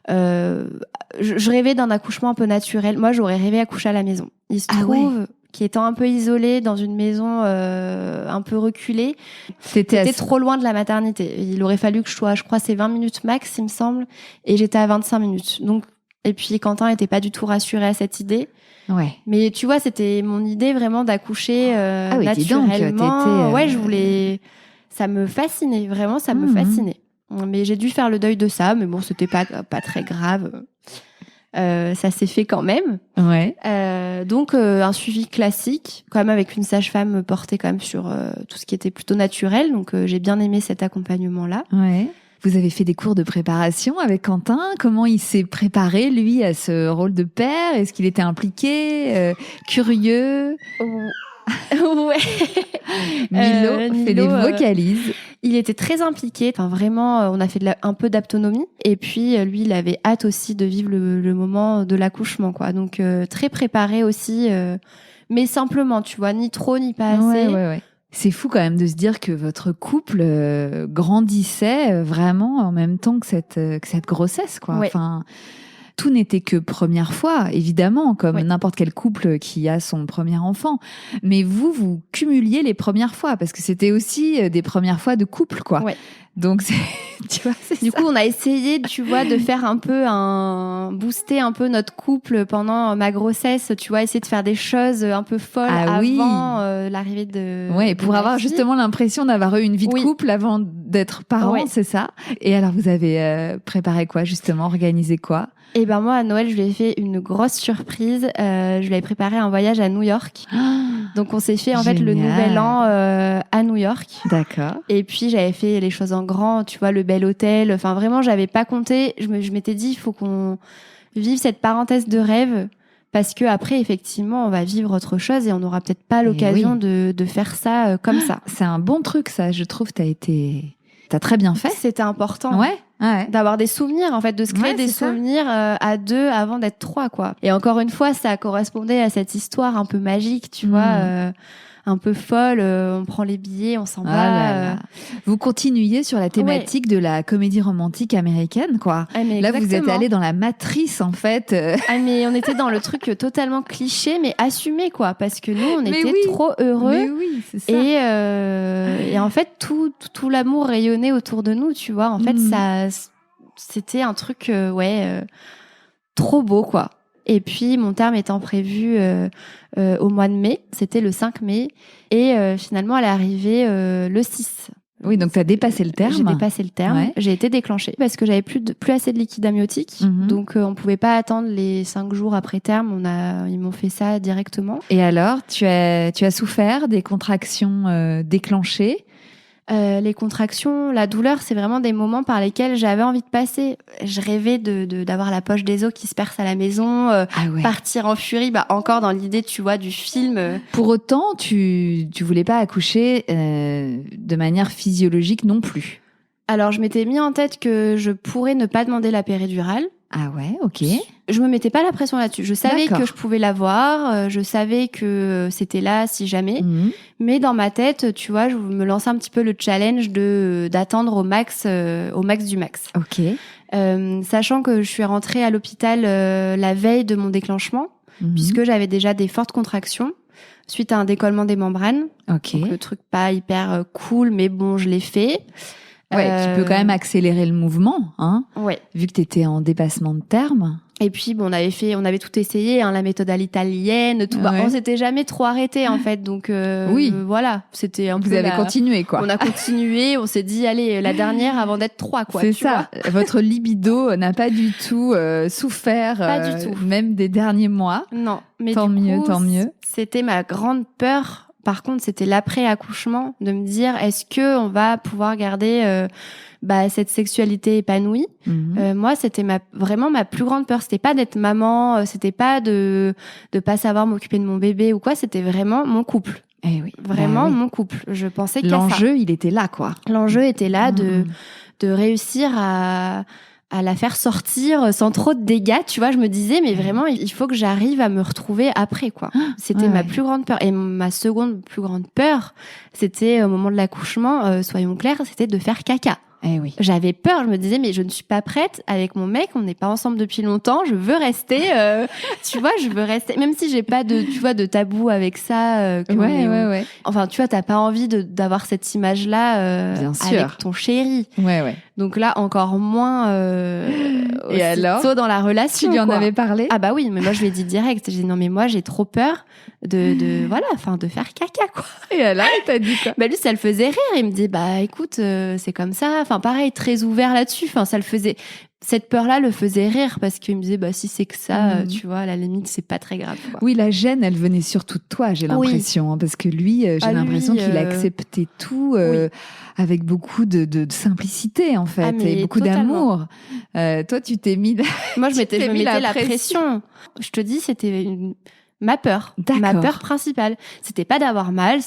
je rêvais d'un accouchement un peu naturel. Moi, j'aurais rêvé accoucher à la maison. Il se trouve qu'étant un peu isolée dans une maison un peu reculée, c'était trop loin de la maternité. Il aurait fallu que je sois, je crois, c'est 20 minutes max, il me semble, et j'étais à 25 minutes. Donc, et puis Quentin était pas du tout rassuré à cette idée. Ouais. Mais tu vois, c'était mon idée vraiment d'accoucher naturellement. Ouais, je voulais. Ça me fascinait, vraiment, ça me fascinait. Mais j'ai dû faire le deuil de ça, mais bon, c'était pas très grave. Ça s'est fait quand même. Ouais. Donc un suivi classique, quand même avec une sage-femme portée quand même sur tout ce qui était plutôt naturel. Donc j'ai bien aimé cet accompagnement-là. Ouais. Vous avez fait des cours de préparation avec Quentin. Comment il s'est préparé, lui, à ce rôle de père ? Est-ce qu'il était impliqué, curieux ? Ouais. Milo fait des vocalises. Il était très impliqué. Enfin, vraiment, on a fait un peu d'autonomie. Et puis, lui, il avait hâte aussi de vivre le moment de l'accouchement, quoi. Donc, très préparé aussi. Mais simplement, tu vois, ni trop, ni pas assez. Ouais. C'est fou quand même de se dire que votre couple grandissait vraiment en même temps que cette grossesse, quoi. Ouais. Enfin, tout n'était que première fois, évidemment, comme n'importe quel couple qui a son premier enfant. Mais vous cumuliez les premières fois, parce que c'était aussi des premières fois de couple, quoi. Ouais. Donc, tu vois, du coup, on a essayé, tu vois, de faire booster un peu notre couple pendant ma grossesse, tu vois, essayer de faire des choses un peu folles avant l'arrivée de... Ouais, pour avoir justement l'impression d'avoir eu une vie de couple avant d'être parent, c'est ça. Et alors, vous avez préparé quoi, justement, organisé quoi ? Et ben moi, à Noël, je lui ai fait une grosse surprise. Je lui ai préparé un voyage à New York. Donc, on s'est fait en fait le nouvel an à New York. D'accord. Et puis, j'avais fait les choses en grand, tu vois, le bel hôtel. Enfin, vraiment, j'avais pas compté. Je m'étais dit, il faut qu'on vive cette parenthèse de rêve. Parce que après, effectivement, on va vivre autre chose et on n'aura peut-être pas l'occasion de faire ça comme ça. C'est un bon truc, ça. Je trouve que t'as très bien fait. C'était important. Ouais. D'avoir des souvenirs, en fait, de se créer des souvenirs à deux avant d'être trois, quoi. Et encore une fois, ça correspondait à cette histoire un peu magique, tu vois, un peu folle. On prend les billets, on s'en va. Vous continuiez sur la thématique de la comédie romantique américaine, quoi. Là, vous êtes allé dans la matrice, en fait. Mais on était dans le truc totalement cliché, mais assumé, quoi, parce que nous, on était trop heureux. Mais oui, c'est ça. Et en fait, tout l'amour rayonnait autour de nous, tu vois. En fait, c'était un truc, trop beau, quoi. Et puis, mon terme étant prévu au mois de mai, c'était le 5 mai. Et finalement, elle est arrivée le 6. Oui, donc tu as dépassé le terme. J'ai dépassé le terme. Ouais. J'ai été déclenchée parce que j'avais plus assez de liquide amniotique. Donc, on pouvait pas attendre les 5 jours après terme. Ils m'ont fait ça directement. Et alors, tu as souffert des contractions déclenchées ? Les contractions, la douleur, c'est vraiment des moments par lesquels j'avais envie de passer. Je rêvais d'avoir la poche des os qui se perce à la maison, partir en furie, encore dans l'idée, tu vois, du film. Pour autant, tu voulais pas accoucher de manière physiologique non plus. Alors, je m'étais mis en tête que je pourrais ne pas demander la péridurale. Ah ouais, ok. Je me mettais pas la pression là-dessus. Je savais que je pouvais l'avoir, je savais que c'était là si jamais. Mais dans ma tête, tu vois, je me lançais un petit peu le challenge d'attendre au max du max. Ok. Sachant que je suis rentrée à l'hôpital la veille de mon déclenchement, puisque j'avais déjà des fortes contractions suite à un décollement des membranes. Ok. Donc, le truc pas hyper cool, mais bon, je l'ai fait. Ouais, qui peut quand même accélérer le mouvement, hein. Ouais. Vu que t'étais en dépassement de terme. Et puis, bon, on avait tout essayé, hein, la méthode à l'italienne, tout. On s'était jamais trop arrêté, en fait. Donc, voilà. C'était un peu. Vous avez continué, quoi. On a continué, on s'est dit, allez, la dernière avant d'être 3, quoi. C'est ça. Votre libido n'a pas du tout souffert. Pas du tout. Même des derniers mois. Non. Mais tant mieux. C'était ma grande peur Par contre, c'était l'après-accouchement, de me dire, est-ce que on va pouvoir garder cette sexualité épanouie? Moi, c'était vraiment ma plus grande peur. C'était pas d'être maman, c'était pas de pas savoir m'occuper de mon bébé ou quoi. C'était vraiment mon couple. Eh oui. Vraiment mon couple. Je pensais qu'à ça. L'enjeu, il était là, quoi. L'enjeu était là de réussir à la faire sortir sans trop de dégâts, tu vois. Je me disais, mais vraiment, il faut que j'arrive à me retrouver après, quoi. C'était ma plus grande peur. Et ma seconde plus grande peur, c'était au moment de l'accouchement, soyons clairs, c'était de faire caca. Eh oui. J'avais peur, je me disais, mais je ne suis pas prête avec mon mec, on n'est pas ensemble depuis longtemps, je veux rester, tu vois, je veux rester, même si j'ai pas de tabou avec ça. Ouais. Enfin, tu vois, t'as pas envie d'avoir cette image-là avec ton chéri. Ouais. Donc là, encore moins Et alors, tôt dans la relation. Tu lui en avais parlé? Ah bah oui, mais moi je lui ai dit direct. J'ai dit non mais moi j'ai trop peur de faire caca, quoi. Et alors, il t'a dit quoi? Bah lui, ça le faisait rire. Il me dit bah écoute, c'est comme ça. Enfin pareil, très ouvert là-dessus. Enfin cette peur-là le faisait rire parce qu'il me disait bah si c'est que ça, tu vois, à la limite c'est pas très grave, quoi. Oui, la gêne, elle venait surtout de toi, j'ai l'impression, hein, parce que lui, j'ai l'impression qu'il acceptait tout avec beaucoup de simplicité, en fait, et beaucoup d'amour. Toi, tu t'es mis. Moi, je me mettais la pression. Je te dis, c'était ma peur, ma peur principale. C'était pas d'avoir mal,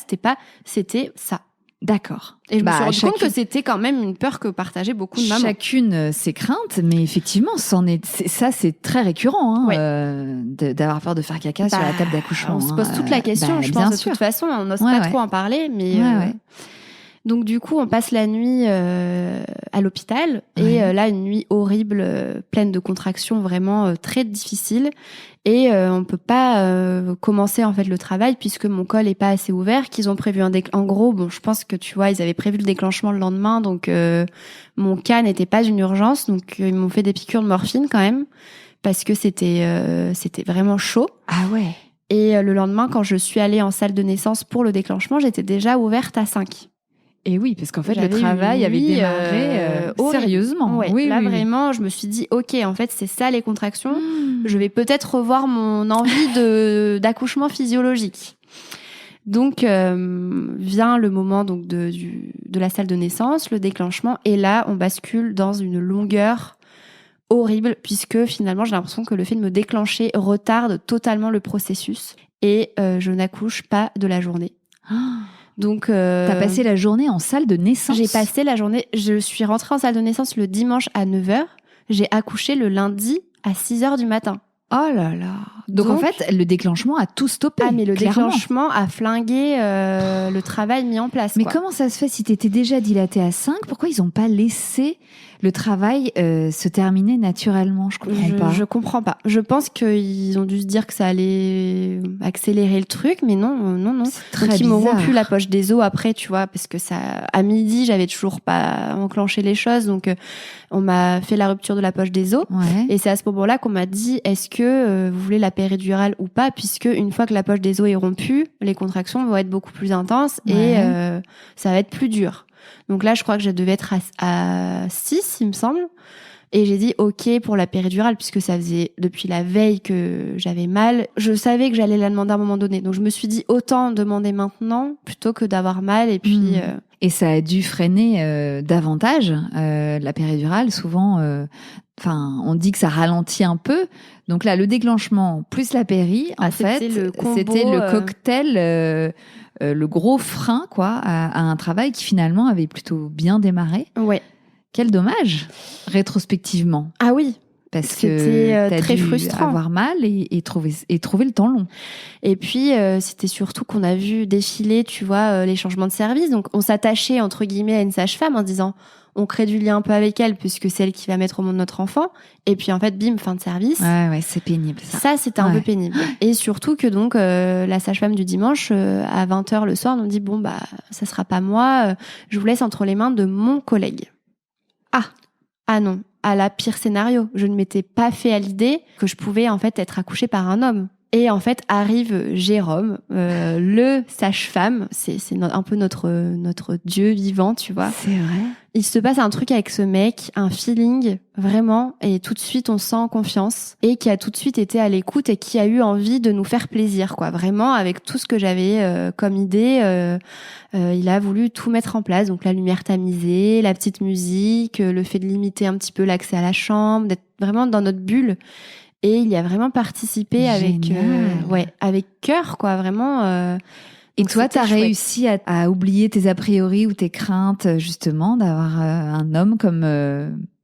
c'était ça. D'accord. Et je me suis rendu compte que c'était quand même une peur que partageaient beaucoup de mamans. Chacune ses craintes, mais effectivement, c'est très récurrent, d'avoir peur de faire caca sur la table d'accouchement. On se pose toute la question, je pense, de toute façon. On n'ose pas trop en parler, mais... Donc du coup, on passe la nuit à l'hôpital et là, une nuit horrible, pleine de contractions, vraiment très difficile. Et on peut pas commencer en fait le travail puisque mon col est pas assez ouvert. Qu'ils ont prévu en gros, bon, je pense que tu vois, ils avaient prévu le déclenchement le lendemain, donc mon cas n'était pas une urgence, donc ils m'ont fait des piqûres de morphine quand même parce que c'était vraiment chaud. Ah ouais. Et le lendemain, quand je suis allée en salle de naissance pour le déclenchement, j'étais déjà ouverte à 5. Et oui, parce qu'en fait, le travail avait démarré sérieusement. Oui, vraiment, je me suis dit, ok, en fait, c'est ça les contractions. Je vais peut-être revoir mon envie d'accouchement physiologique. Donc, vient le moment donc de la salle de naissance, le déclenchement, et là, on bascule dans une longueur horrible, puisque finalement, j'ai l'impression que le fait de me déclencher retarde totalement le processus, et je n'accouche pas de la journée. Donc, t'as passé la journée en salle de naissance? J'ai passé la journée. Je suis rentrée en salle de naissance le dimanche à 9h. J'ai accouché le lundi à 6h du matin. Oh là là. Donc en fait, le déclenchement a tout stoppé. Ah, mais le déclenchement a flingué le travail mis en place. Mais quoi. Comment ça se fait si t'étais déjà dilatée à 5? Pourquoi ils n'ont pas laissé le travail se terminer naturellement? Je comprends pas. Je pense qu'ils ont dû se dire que ça allait accélérer le truc, mais non. Donc ils m'ont rompu la poche des os après, tu vois, parce que à midi, j'avais toujours pas enclenché les choses, donc on m'a fait la rupture de la poche des os. Ouais. Et c'est à ce moment-là qu'on m'a dit, est-ce que vous voulez la péridurale ou pas, puisque une fois que la poche des os est rompue, les contractions vont être beaucoup plus intenses et ça va être plus dur. Donc là, je crois que je devais être à 6, il me semble. Et j'ai dit OK pour la péridurale, puisque ça faisait depuis la veille que j'avais mal. Je savais que j'allais la demander à un moment donné. Donc je me suis dit autant demander maintenant plutôt que d'avoir mal. Et puis Et ça a dû freiner davantage la péridurale. Souvent, on dit que ça ralentit un peu. Donc là, le déclenchement plus la péri, en fait, c'était le cocktail, le gros frein, quoi, à un travail qui finalement avait plutôt bien démarré. Ouais. Quel dommage, rétrospectivement. Ah oui. Parce c'était que t'as très dû frustrant. avoir mal et trouver le temps long. Et puis, c'était surtout qu'on a vu défiler, tu vois, les changements de service. Donc, on s'attachait, entre guillemets, à une sage-femme en se disant, on crée du lien un peu avec elle, puisque c'est elle qui va mettre au monde notre enfant. Et puis, en fait, bim, fin de service. Ouais, c'est pénible, ça. Ça, c'était un peu pénible. Et surtout que, donc, la sage-femme du dimanche, à 20h le soir, nous dit, bon, bah, ça sera pas moi, je vous laisse entre les mains de mon collègue. Ah non, à la pire scénario. Je ne m'étais pas fait à l'idée que je pouvais en fait être accouchée par un homme. Et en fait arrive Jérôme, le sage-femme, c'est un peu notre dieu vivant, tu vois. C'est vrai. Il se passe un truc avec ce mec, un feeling, vraiment, et tout de suite on se sent en confiance, et qui a tout de suite été à l'écoute et qui a eu envie de nous faire plaisir, quoi. Vraiment, avec tout ce que j'avais comme idée, il a voulu tout mettre en place. Donc la lumière tamisée, la petite musique, le fait de limiter un petit peu l'accès à la chambre, d'être vraiment dans notre bulle. Et il y a vraiment participé avec cœur, quoi, vraiment. Et toi, t'as réussi à oublier tes a priori ou tes craintes, justement, d'avoir un homme comme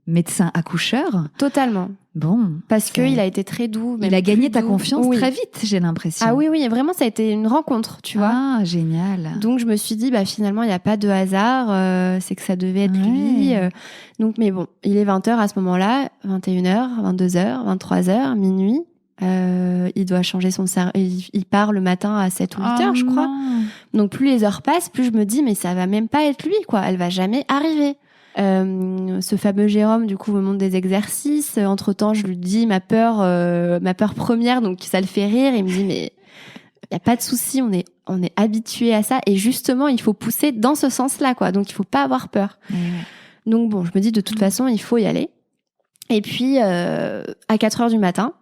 médecin accoucheur? Totalement. Bon. Parce qu'il a été très doux. Il a gagné ta confiance très vite, j'ai l'impression. Ah oui, vraiment, ça a été une rencontre, tu vois. Ah, génial. Donc, je me suis dit, finalement, il n'y a pas de hasard, c'est que ça devait être lui. Donc, mais bon, il est 20h à ce moment-là, 21h, 22h, 23h, minuit. Il doit changer son il part le matin à 7 ou 8 heures, je crois. Donc plus les heures passent, plus je me dis mais ça va même pas être lui, quoi. Elle va jamais arriver. Ce fameux Jérôme, du coup, me montre des exercices. Entre-temps, je lui dis ma peur première, donc ça le fait rire. Il me dit mais y a pas de souci, on est habitué à ça, et justement il faut pousser dans ce sens-là, quoi. Donc il faut pas avoir peur. Donc bon, je me dis de toute façon il faut y aller. Et puis à 4h du matin,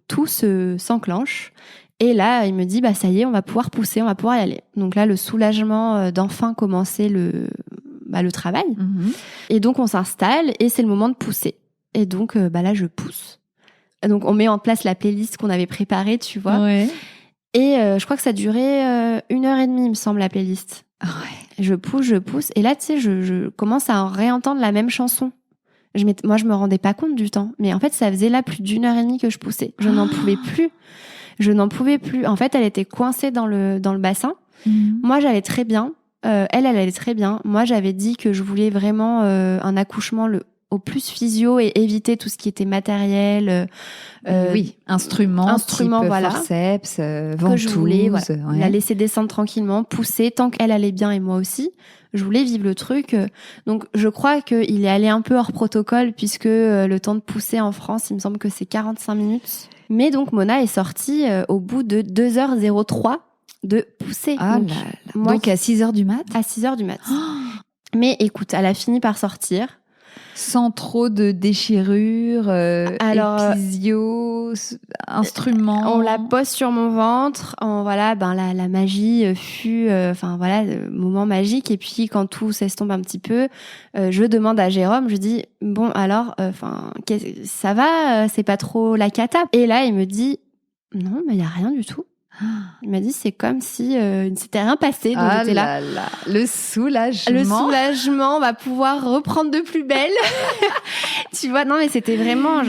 tout s'enclenche. Et là, il me dit, ça y est, on va pouvoir pousser, on va pouvoir y aller. Donc là, le soulagement d'enfin commencer le travail. Et donc, on s'installe et c'est le moment de pousser. Et donc, là, je pousse. Donc, on met en place la playlist qu'on avait préparée, tu vois. Ouais. Et je crois que ça durait 1h30, il me semble, la playlist. Ouais. Je pousse. Et là, tu sais, je commence à réentendre la même chanson. Moi, je me rendais pas compte du temps. Mais en fait, ça faisait là plus d'1h30 que je poussais. Je n'en pouvais plus. En fait, elle était coincée dans le bassin. Moi, j'allais très bien. Elle allait très bien. Moi, j'avais dit que je voulais vraiment un accouchement au plus physio et éviter tout ce qui était matériel. Instruments, voilà. Forceps, ventouse. Que je voulais, la laisser descendre tranquillement, pousser tant qu'elle allait bien et moi aussi. Je voulais vivre le truc. Donc, je crois qu'il est allé un peu hors protocole puisque le temps de pousser en France, il me semble que c'est 45 minutes. Mais donc, Mona est sortie au bout de 2h03 de pousser. Donc, à 6h du mat? À 6h du mat. Mais écoute, elle a fini par sortir. Sans trop de déchirures, épisio, instruments. On la pose sur mon ventre. La magie fut, moment magique. Et puis quand tout s'estompe un petit peu, je demande à Jérôme, je dis bon alors, ça va, c'est pas trop la cata. Et là il me dit non, mais il y a rien du tout. Il m'a dit c'est comme si il ne s'était rien passé. Donc j'étais là. Le soulagement. Le soulagement, on va pouvoir reprendre de plus belle. Tu vois, non mais c'était vraiment,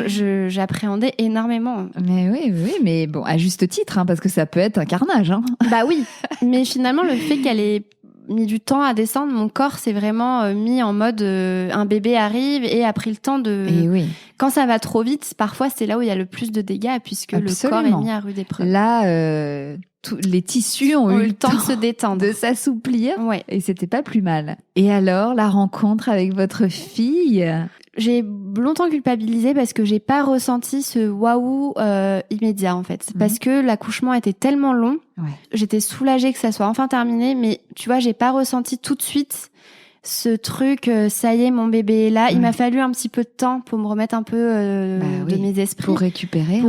j'appréhendais énormément. Mais oui, mais bon, à juste titre, parce que ça peut être un carnage. Bah oui, mais finalement le fait qu'elle ait mis du temps à descendre, mon corps s'est vraiment mis en mode un bébé arrive et a pris le temps de... Et oui. Quand ça va trop vite, parfois c'est là où il y a le plus de dégâts puisque Absolument. Le corps est mis à rude épreuve. Là, les tissus ont eu le temps de se détendre, de s'assouplir, ouais. Et c'était pas plus mal. Et alors, la rencontre avec votre fille? J'ai longtemps culpabilisé parce que j'ai pas ressenti ce waouh immédiat en fait. Parce que l'accouchement était tellement long. Ouais. J'étais soulagée que ça soit enfin terminé, mais tu vois, j'ai pas ressenti tout de suite ce truc, ça y est, mon bébé est là. Ouais. Il m'a fallu un petit peu de temps pour me remettre un peu de mes esprits. Pour récupérer.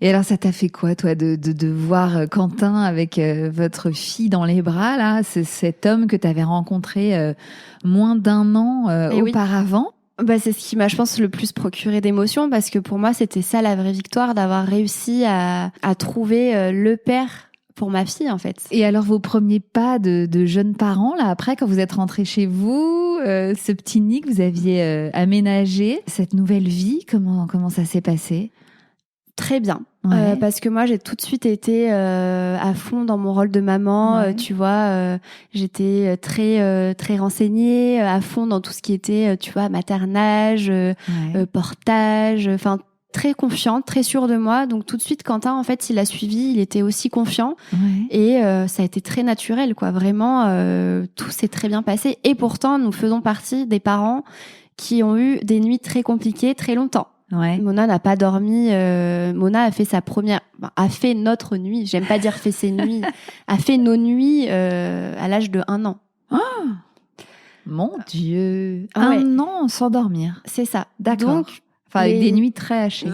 Et alors, ça t'a fait quoi, toi, de voir Quentin avec votre fille dans les bras, là? C'est cet homme que t'avais rencontré moins d'1 an auparavant. C'est ce qui m'a, je pense, le plus procuré d'émotions parce que pour moi, c'était ça la vraie victoire, d'avoir réussi à trouver le père pour ma fille, en fait. Et alors, vos premiers pas de jeunes parents, là, après, quand vous êtes rentrés chez vous, ce petit nid que vous aviez aménagé, cette nouvelle vie, comment ça s'est passé? Très bien. Ouais. Parce que moi, j'ai tout de suite été à fond dans mon rôle de maman. Ouais. Tu vois, j'étais très renseignée, à fond dans tout ce qui était, tu vois, maternage, portage, enfin très confiante, très sûre de moi. Donc tout de suite, Quentin, en fait, il a suivi, il était aussi confiant. Ouais. Et ça a été très naturel, quoi. Vraiment, tout s'est très bien passé. Et pourtant, nous faisons partie des parents qui ont eu des nuits très compliquées, très longtemps. Ouais. Mona n'a pas dormi. Mona a fait a fait notre nuit. J'aime pas dire fait ses nuits. A fait nos nuits à l'âge de 1 an. Mon Dieu. Ouais. Un an sans dormir. C'est ça. D'accord. Donc, Enfin, avec des nuits très hachées.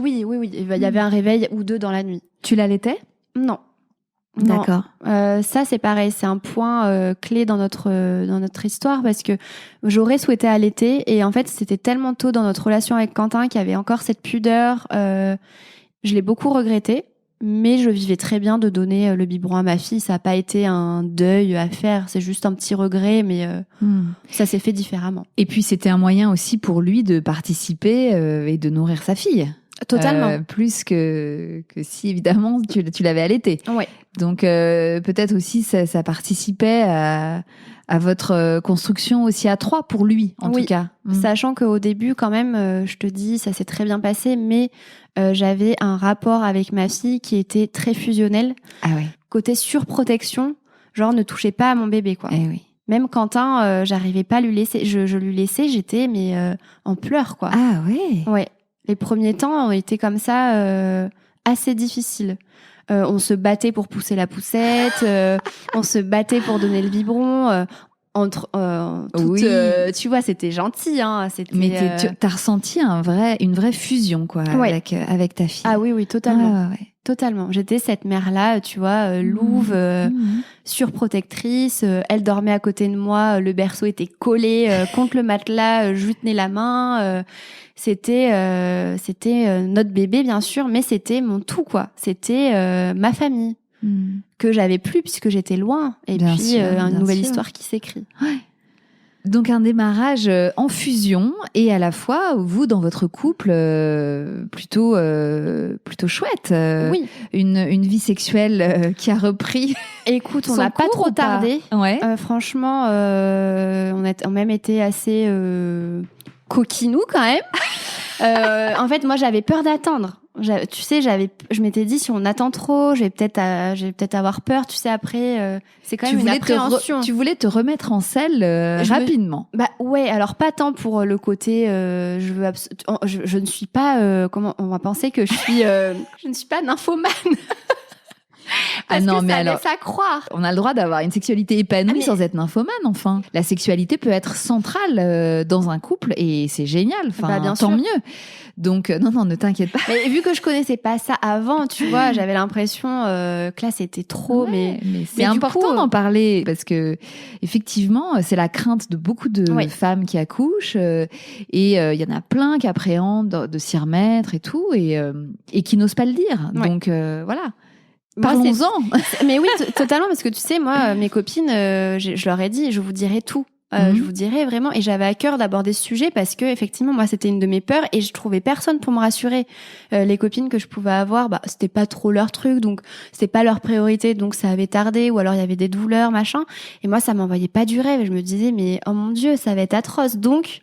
oui. Il y avait un réveil ou deux dans la nuit. Tu l'allaitais ? Non. Non. D'accord. Ça, c'est pareil. C'est un point clé dans notre histoire parce que j'aurais souhaité allaiter et en fait, c'était tellement tôt dans notre relation avec Quentin qu'il y avait encore cette pudeur. Je l'ai beaucoup regretté, mais je vivais très bien de donner le biberon à ma fille. Ça n'a pas été un deuil à faire. C'est juste un petit regret, mais ça s'est fait différemment. Et puis, c'était un moyen aussi pour lui de participer et de nourrir sa fille. Totalement. Plus que si, évidemment, tu l'avais allaité. Ouais. Donc, peut-être aussi, ça participait à votre construction aussi à trois, pour lui, en tout cas. Sachant qu'au début, quand même, je te dis, ça s'est très bien passé, mais j'avais un rapport avec ma fille qui était très fusionnel. Ah oui. Côté surprotection, genre ne touchez pas à mon bébé, quoi. Eh oui. Même Quentin, j'arrivais pas à lui laisser. Je lui laissais, j'étais en pleurs, quoi. Ah ouais. Ouais. Les premiers temps ont été comme ça, assez difficiles. On se battait pour pousser la poussette, on se battait pour donner le biberon. Oui. Tu vois, c'était gentil. Hein, mais t'as ressenti une vraie fusion, quoi, Ouais. avec ta fille. Ah oui, totalement. Ah, ouais. Totalement. J'étais cette mère-là, tu vois, louve, surprotectrice. Elle dormait à côté de moi, le berceau était collé contre le matelas, je lui tenais la main. C'était notre bébé, bien sûr, mais c'était mon tout, quoi. C'était ma famille que j'avais plus puisque j'étais loin. Et Bien puis, sûr, une nouvelle sûr. histoire qui s'écrit. Ouais. Donc un démarrage en fusion et à la fois, vous, dans votre couple, plutôt chouette. Oui. Une vie sexuelle qui a repris. Écoute, on son n'a pas cours trop ou pas tardé. Ouais. Franchement, on a même été assez coquinou quand même. En fait, moi, j'avais peur d'attendre. Tu sais, je m'étais dit, si on attend trop, je vais peut-être avoir peur. Tu sais, après, c'est quand même une appréhension. Tu voulais te remettre en selle rapidement. Bah ouais, alors pas tant pour le côté, je ne suis pas, comment on va penser que je ne suis pas nymphomane. Parce non, que mais ça alors, laisse à croire. on a le droit d'avoir une sexualité épanouie mais... sans être nymphomane, enfin. La sexualité peut être centrale dans un couple et c'est génial. Enfin, bah, bien tant sûr. mieux. Donc, non, ne t'inquiète pas. Mais vu que je connaissais pas ça avant, tu vois, j'avais l'impression que là, c'était trop. Ouais, mais c'est mais important du coup, d'en parler parce que, effectivement, c'est la crainte de beaucoup de Oui. femmes qui accouchent et il y en a plein qui appréhendent de s'y remettre et tout et qui n'osent pas le dire. Ouais. Donc, voilà. Moi, Parlons-en. Mais oui, totalement, parce que tu sais, moi, mes copines, je leur ai dit, je vous dirai tout. Je vous dirai vraiment, et j'avais à cœur d'aborder ce sujet parce que effectivement, moi, c'était une de mes peurs et je trouvais personne pour me rassurer. Les copines que je pouvais avoir, bah, c'était pas trop leur truc, donc c'était pas leur priorité, donc ça avait tardé, ou alors il y avait des douleurs, machin. Et moi, ça m'envoyait pas du rêve. Et je me disais, mais oh mon Dieu, ça va être atroce. Donc,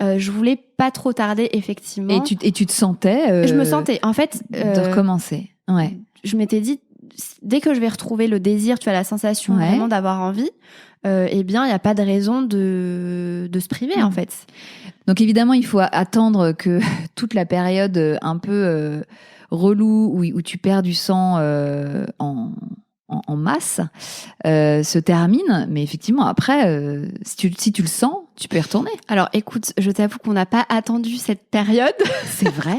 je voulais pas trop tarder, effectivement. Et tu te sentais. Je me sentais, en fait. De recommencer. Ouais. Je m'étais dit, dès que je vais retrouver le désir, tu as la sensation vraiment d'avoir envie, eh bien, il n'y a pas de raison de se priver, en fait. Donc, évidemment, il faut attendre que toute la période un peu relou où tu perds du sang en masse se termine. Mais effectivement, après, si tu le sens, tu peux y retourner. Alors, écoute, je t'avoue qu'on n'a pas attendu cette période. C'est vrai.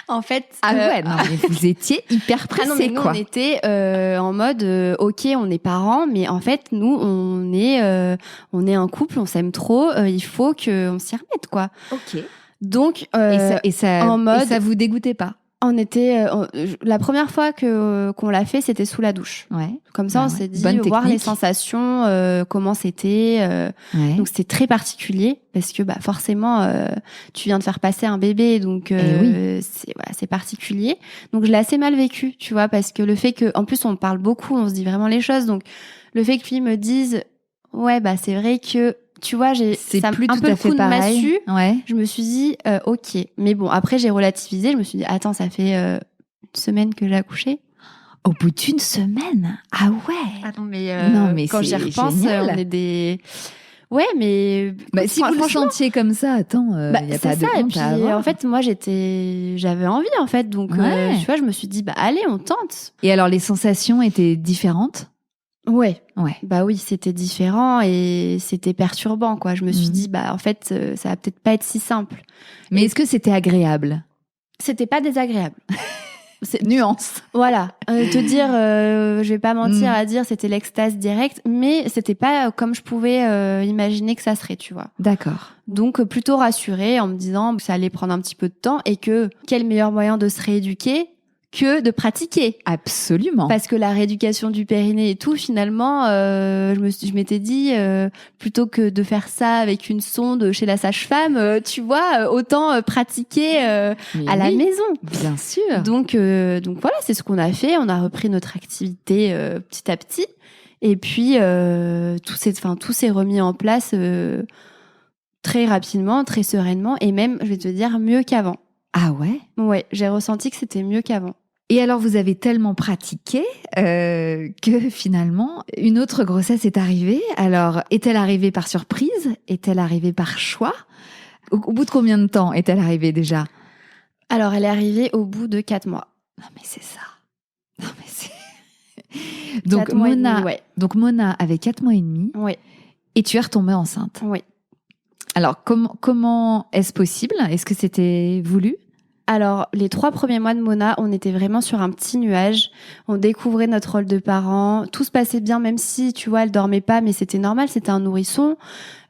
En fait, ouais, non, mais vous étiez hyper pressés, non, mais nous, quoi. on était en mode, ok, on est parents, mais en fait, nous, on est un couple, on s'aime trop, il faut qu'on s'y remette, quoi. Ok. Donc, et ça en mode, et ça vous dégoûtait pas? On était la première fois qu'on l'a fait, c'était sous la douche. Ouais. Comme ça, on s'est dit voir les sensations, comment c'était. Donc c'était très particulier parce que bah forcément, tu viens de faire passer un bébé, donc c'est particulier. Donc je l'ai assez mal vécu, tu vois, parce que le fait que, en plus, on parle beaucoup, on se dit vraiment les choses. Donc le fait que lui me dise, ouais, bah c'est vrai que. Tu vois, c'est plus un peu le coup de massue. Ouais. Je me suis dit, ok. Mais bon, après, j'ai relativisé. Je me suis dit, attends, ça fait une semaine que j'ai accouché. Au bout d'une semaine? Ah ouais. Attends, mais, non, mais quand j'y repense, on est des... Ouais, mais... Bah, si vous le sentiez comme ça, attends, y a pas de honte à avoir. En fait, moi, j'avais envie, en fait. Donc, tu vois, je me suis dit, bah allez, on tente. Et alors, les sensations étaient différentes? Ouais. Ouais. Bah oui, c'était différent et c'était perturbant, quoi. Je me suis dit, bah en fait, ça va peut-être pas être si simple. Mais Et est-ce que c'était agréable? c'était pas désagréable. Nuance. Voilà, te dire, je vais pas mentir à dire c'était l'extase directe, mais c'était pas comme je pouvais imaginer que ça serait, tu vois. D'accord. Donc plutôt rassurée en me disant que ça allait prendre un petit peu de temps et que quel meilleur moyen de se rééduquer que de pratiquer. Absolument. Parce que la rééducation du périnée et tout, finalement, je m'étais dit, plutôt que de faire ça avec une sonde chez la sage-femme, tu vois, autant pratiquer Mais à la oui, maison. bien sûr. Donc voilà, c'est ce qu'on a fait. On a repris notre activité petit à petit. Et puis, tout s'est remis en place très rapidement, très sereinement. Et même, je vais te dire, mieux qu'avant. Ah ouais? Ouais, j'ai ressenti que c'était mieux qu'avant. Et alors, vous avez tellement pratiqué que finalement, une autre grossesse est arrivée. Alors, est-elle arrivée par surprise? Est-elle arrivée par choix? Au bout de combien de temps est-elle arrivée déjà? Alors, elle est arrivée au bout de 4 mois. Non, mais c'est ça. Non, mais c'est... Donc, 4 mois et Mona, demi, ouais. donc, Mona avait 4 mois et demi Ouais, et tu es retombée enceinte. ouais. Alors, comment est-ce possible? Est-ce que c'était voulu? Alors, les 3 premiers mois de Mona, on était vraiment sur un petit nuage. On découvrait notre rôle de parent. Tout se passait bien, même si, tu vois, elle dormait pas, mais c'était normal, c'était un nourrisson.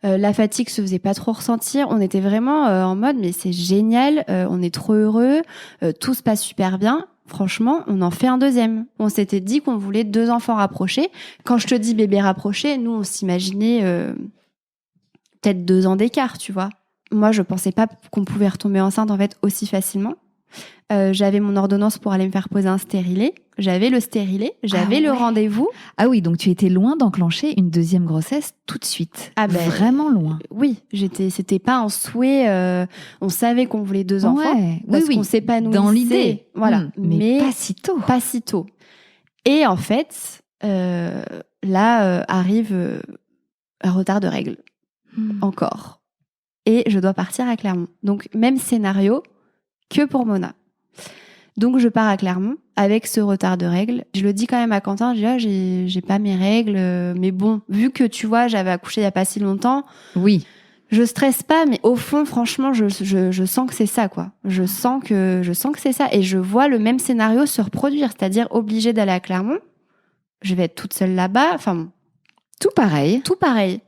La fatigue se faisait pas trop ressentir. On était vraiment en mode, mais c'est génial, on est trop heureux, tout se passe super bien. Franchement, on en fait un deuxième. On s'était dit qu'on voulait 2 enfants rapprochés. Quand je te dis bébé rapproché, nous, on s'imaginait peut-être 2 ans d'écart, tu vois. Moi, je pensais pas qu'on pouvait retomber enceinte en fait aussi facilement. J'avais mon ordonnance pour aller me faire poser un stérilet. J'avais le stérilet, j'avais le rendez-vous. Ah oui, donc tu étais loin d'enclencher une deuxième grossesse tout de suite. Ah ben, vraiment loin. Oui, c'était pas un souhait. On savait qu'on voulait 2 enfants parce qu'on s'épanouissait dans l'idée. Voilà, mais pas si tôt. Pas si tôt. Et en fait, là arrive un retard de règles encore. Et je dois partir à Clermont. Donc même scénario que pour Mona. Donc je pars à Clermont avec ce retard de règles. Je le dis quand même à Quentin, je dis j'ai pas mes règles, mais bon, vu que tu vois, j'avais accouché il y a pas si longtemps. Oui. Je stresse pas, mais au fond, franchement, je sens que c'est ça, quoi. Je sens que c'est ça, et je vois le même scénario se reproduire, c'est-à-dire obligée d'aller à Clermont. Je vais être toute seule là-bas, enfin tout pareil. Tout pareil.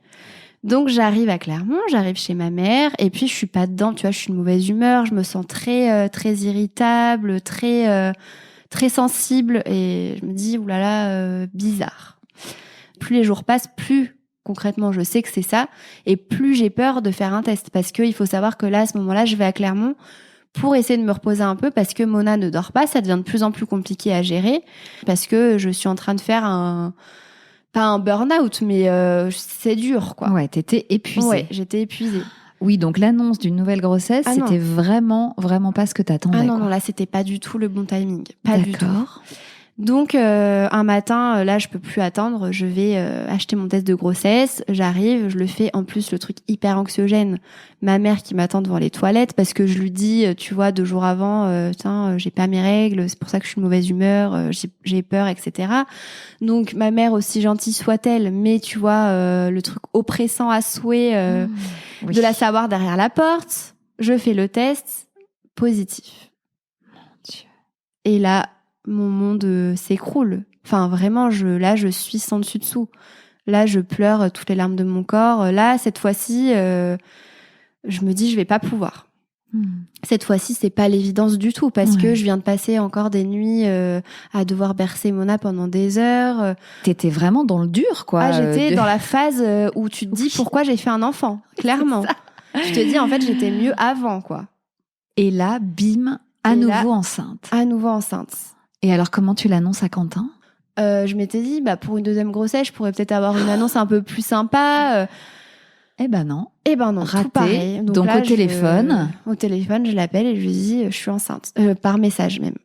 Donc j'arrive à Clermont, j'arrive chez ma mère, et puis je suis pas dedans, tu vois, je suis de mauvaise humeur, je me sens très très irritable, très sensible, et je me dis oulala, bizarre. Plus les jours passent, plus concrètement je sais que c'est ça, et plus j'ai peur de faire un test, parce que il faut savoir que là, à ce moment-là, je vais à Clermont pour essayer de me reposer un peu, parce que Mona ne dort pas, ça devient de plus en plus compliqué à gérer, parce que je suis en train de faire pas un burn-out, mais c'est dur, quoi. Ouais, t'étais épuisée. Ouais, j'étais épuisée. Oui, donc l'annonce d'une nouvelle grossesse, c'était vraiment pas ce que t'attendais. Ah non, quoi. non, là, c'était pas du tout le bon timing. Pas du tout. D'accord. Donc, un matin, là, je peux plus attendre. Je vais acheter mon test de grossesse. J'arrive, je le fais. En plus, le truc hyper anxiogène. Ma mère qui m'attend devant les toilettes parce que je lui dis, tu vois, 2 jours avant, tiens, j'ai pas mes règles, c'est pour ça que je suis de mauvaise humeur, j'ai peur, etc. Donc, ma mère, aussi gentille soit-elle, mais tu vois, le truc oppressant à souhait oui. de la savoir derrière la porte. Je fais le test, positif. Mon Dieu. Et là, mon monde s'écroule. Enfin, vraiment, là, je suis sans dessus dessous. Là, je pleure toutes les larmes de mon corps. Là, cette fois-ci, je me dis, je vais pas pouvoir. Cette fois-ci, c'est pas l'évidence du tout parce que je viens de passer encore des nuits à devoir bercer Mona pendant des heures. T'étais vraiment dans le dur, quoi. Ah, j'étais dans la phase où tu te dis pourquoi j'ai fait un enfant, clairement. Tu te dis, en fait, j'étais mieux avant, quoi. Et là, bim, à nouveau enceinte. À nouveau enceinte. Et alors, comment tu l'annonces à Quentin ? Je m'étais dit, pour une deuxième grossesse, je pourrais peut-être avoir une annonce un peu plus sympa. Eh ben non. Raté. Tout pareil. Donc là, au téléphone. Au téléphone, je l'appelle et je lui dis, je suis enceinte. Par message même.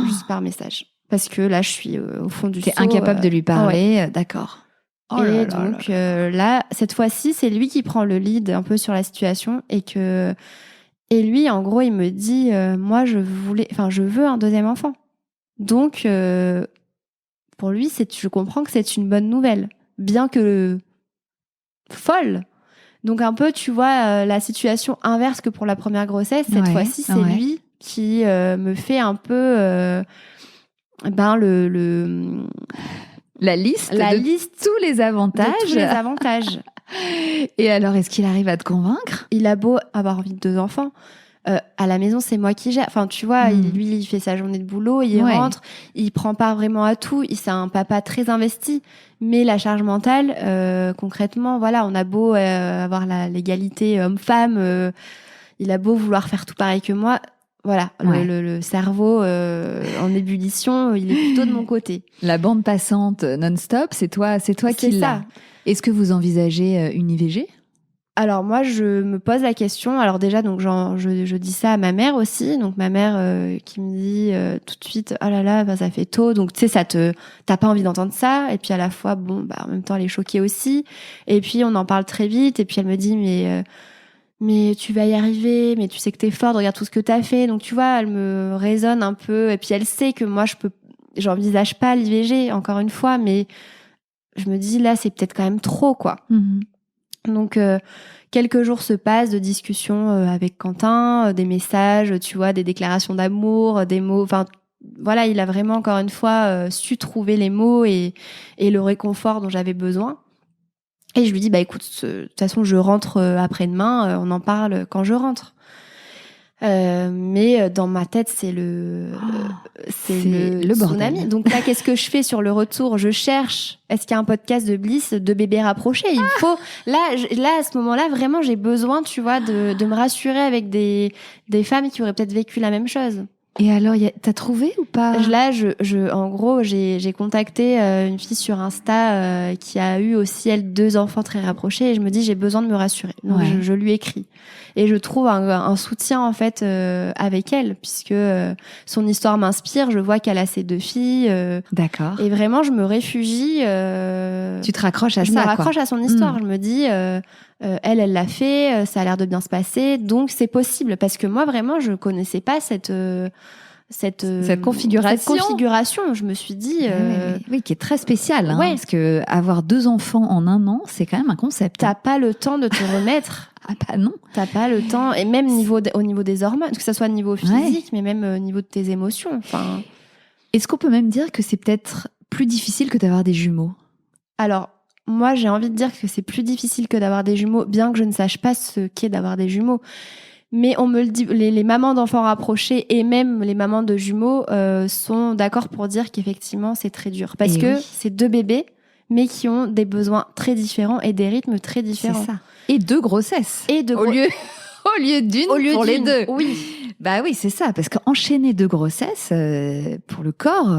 Juste par message. Parce que là, je suis au fond du seau. T'es incapable de lui parler, d'accord. Oh et donc là, cette fois-ci, c'est lui qui prend le lead un peu sur la situation et lui, en gros, il me dit, moi, je veux un deuxième enfant. Donc, pour lui, je comprends que c'est une bonne nouvelle, bien que folle. Donc un peu, tu vois, la situation inverse que pour la première grossesse, cette fois-ci, c'est lui qui me fait un peu la liste de tous les avantages. De tous les avantages. Et alors, est-ce qu'il arrive à te convaincre ? Il a beau avoir envie de 2 enfants. À la maison, c'est moi qui gère. Enfin, tu vois, il fait sa journée de boulot, il rentre, il prend pas vraiment à tout. C'est un papa très investi. Mais la charge mentale, concrètement, voilà, on a beau avoir l'égalité homme-femme, il a beau vouloir faire tout pareil que moi. Voilà, le cerveau en ébullition, il est plutôt de mon côté. La bande passante non-stop, c'est toi qui l'as. Est-ce que vous envisagez une IVG ? Alors moi, je me pose la question. Alors déjà, donc je dis ça à ma mère aussi. Donc ma mère qui me dit tout de suite, oh là là, ça fait tôt. Donc tu sais, t'as pas envie d'entendre ça. Et puis à la fois, bon, en même temps, elle est choquée aussi. Et puis on en parle très vite. Et puis elle me dit, mais tu vas y arriver. Mais tu sais que t'es forte. Regarde tout ce que t'as fait. Donc tu vois, elle me raisonne un peu. Et puis elle sait que moi, j'envisage pas l'IVG encore une fois, mais je me dis là, c'est peut-être quand même trop, quoi. Donc, quelques jours se passent de discussions avec Quentin, des messages, tu vois, des déclarations d'amour, des mots. Enfin, voilà, il a vraiment, encore une fois, su trouver les mots et le réconfort dont j'avais besoin. Et je lui dis, écoute, de toute façon, je rentre après-demain, on en parle quand je rentre. Mais dans ma tête, c'est le tsunami. Donc là, qu'est-ce que je fais sur le retour ? Je cherche. Est-ce qu'il y a un podcast de Bliss de bébés rapprochés ? Il faut. Là, à ce moment-là, vraiment, j'ai besoin, tu vois, de me rassurer avec des femmes qui auraient peut-être vécu la même chose. Et alors, t'as trouvé ou pas ? Là, en gros, j'ai contacté une fille sur Insta qui a eu aussi, elle, 2 enfants très rapprochés. Et je me dis, j'ai besoin de me rassurer. Donc, je lui écris. Et je trouve un soutien, en fait, avec elle, puisque son histoire m'inspire. Je vois qu'elle a ses 2 filles. D'accord. Et vraiment, je me réfugie. Tu te raccroches à ça, Je me raccroche à son histoire. Je me dis... elle l'a fait, ça a l'air de bien se passer, donc c'est possible. Parce que moi, vraiment, je connaissais pas cette configuration. Je me suis dit... Oui, qui est très spéciale. Hein, parce que avoir 2 enfants en 1 an, c'est quand même un concept. T'as pas le temps de te remettre. Ah bah non. T'as pas le temps. Et même au niveau des hormones, que ça soit au niveau physique, mais même au niveau de tes émotions. Enfin... Est-ce qu'on peut même dire que c'est peut-être plus difficile que d'avoir des jumeaux ? Alors... Moi, j'ai envie de dire que c'est plus difficile que d'avoir des jumeaux, bien que je ne sache pas ce qu'est d'avoir des jumeaux. Mais on me le dit, les mamans d'enfants rapprochés et même les mamans de jumeaux sont d'accord pour dire qu'effectivement, c'est très dur. Parce que c'est 2 bébés, mais qui ont des besoins très différents et des rythmes très différents. C'est ça. Et 2 grossesses. Au lieu d'une pour les 2. Oui. Bah oui, c'est ça. Parce qu'enchaîner 2 grossesses, pour le corps,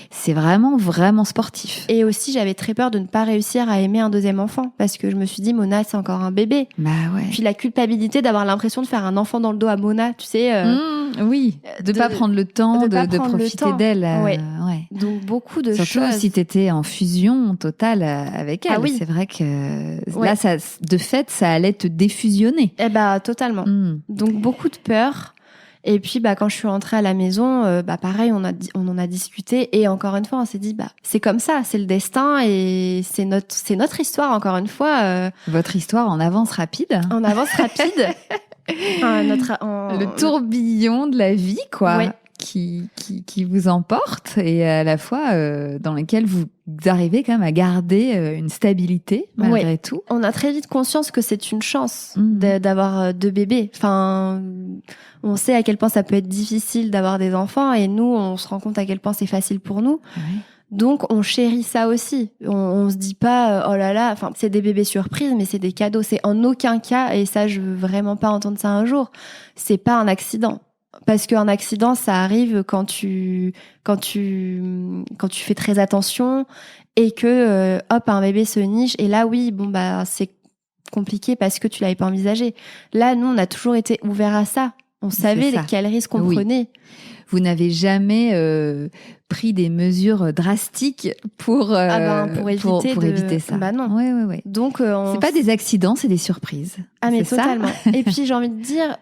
c'est vraiment, vraiment sportif. Et aussi, j'avais très peur de ne pas réussir à aimer un 2e enfant. Parce que je me suis dit, Mona, c'est encore un bébé. Bah ouais. Puis la culpabilité d'avoir l'impression de faire un enfant dans le dos à Mona, tu sais. Oui, de pas prendre le temps de profiter d'elle. Ouais. Donc beaucoup de choses. Surtout si t'étais en fusion totale avec elle. Ah oui. C'est vrai que là, de fait, ça allait te défusionner. Eh bah, totalement. Donc beaucoup de peur. Et puis, quand je suis rentrée à la maison, pareil, on en a discuté. Et encore une fois, on s'est dit, c'est comme ça, c'est le destin et c'est notre histoire, encore une fois. Votre histoire en avance rapide. En avance rapide. Le tourbillon de la vie, quoi. Ouais. Qui vous emporte et à la fois dans lequel vous arrivez quand même à garder une stabilité malgré tout. On a très vite conscience que c'est une chance d'avoir 2 bébés. Enfin, on sait à quel point ça peut être difficile d'avoir des enfants et nous, on se rend compte à quel point c'est facile pour nous. Ouais. Donc, on chérit ça aussi. On se dit pas, oh là là, enfin, c'est des bébés surprises, mais c'est des cadeaux. C'est en aucun cas, et ça, je veux vraiment pas entendre ça un jour, c'est pas un accident. Parce qu'un accident, ça arrive quand tu fais très attention et que un bébé se niche. Et là, oui, c'est compliqué parce que tu l'avais pas envisagé. Là, nous, on a toujours été ouverts à ça. On savait quels risques on prenait. Vous n'avez jamais pris des mesures drastiques pour éviter ça. Bah non. Ouais. Donc, c'est pas des accidents, c'est des surprises. Ah mais c'est totalement. Et puis j'ai envie de dire.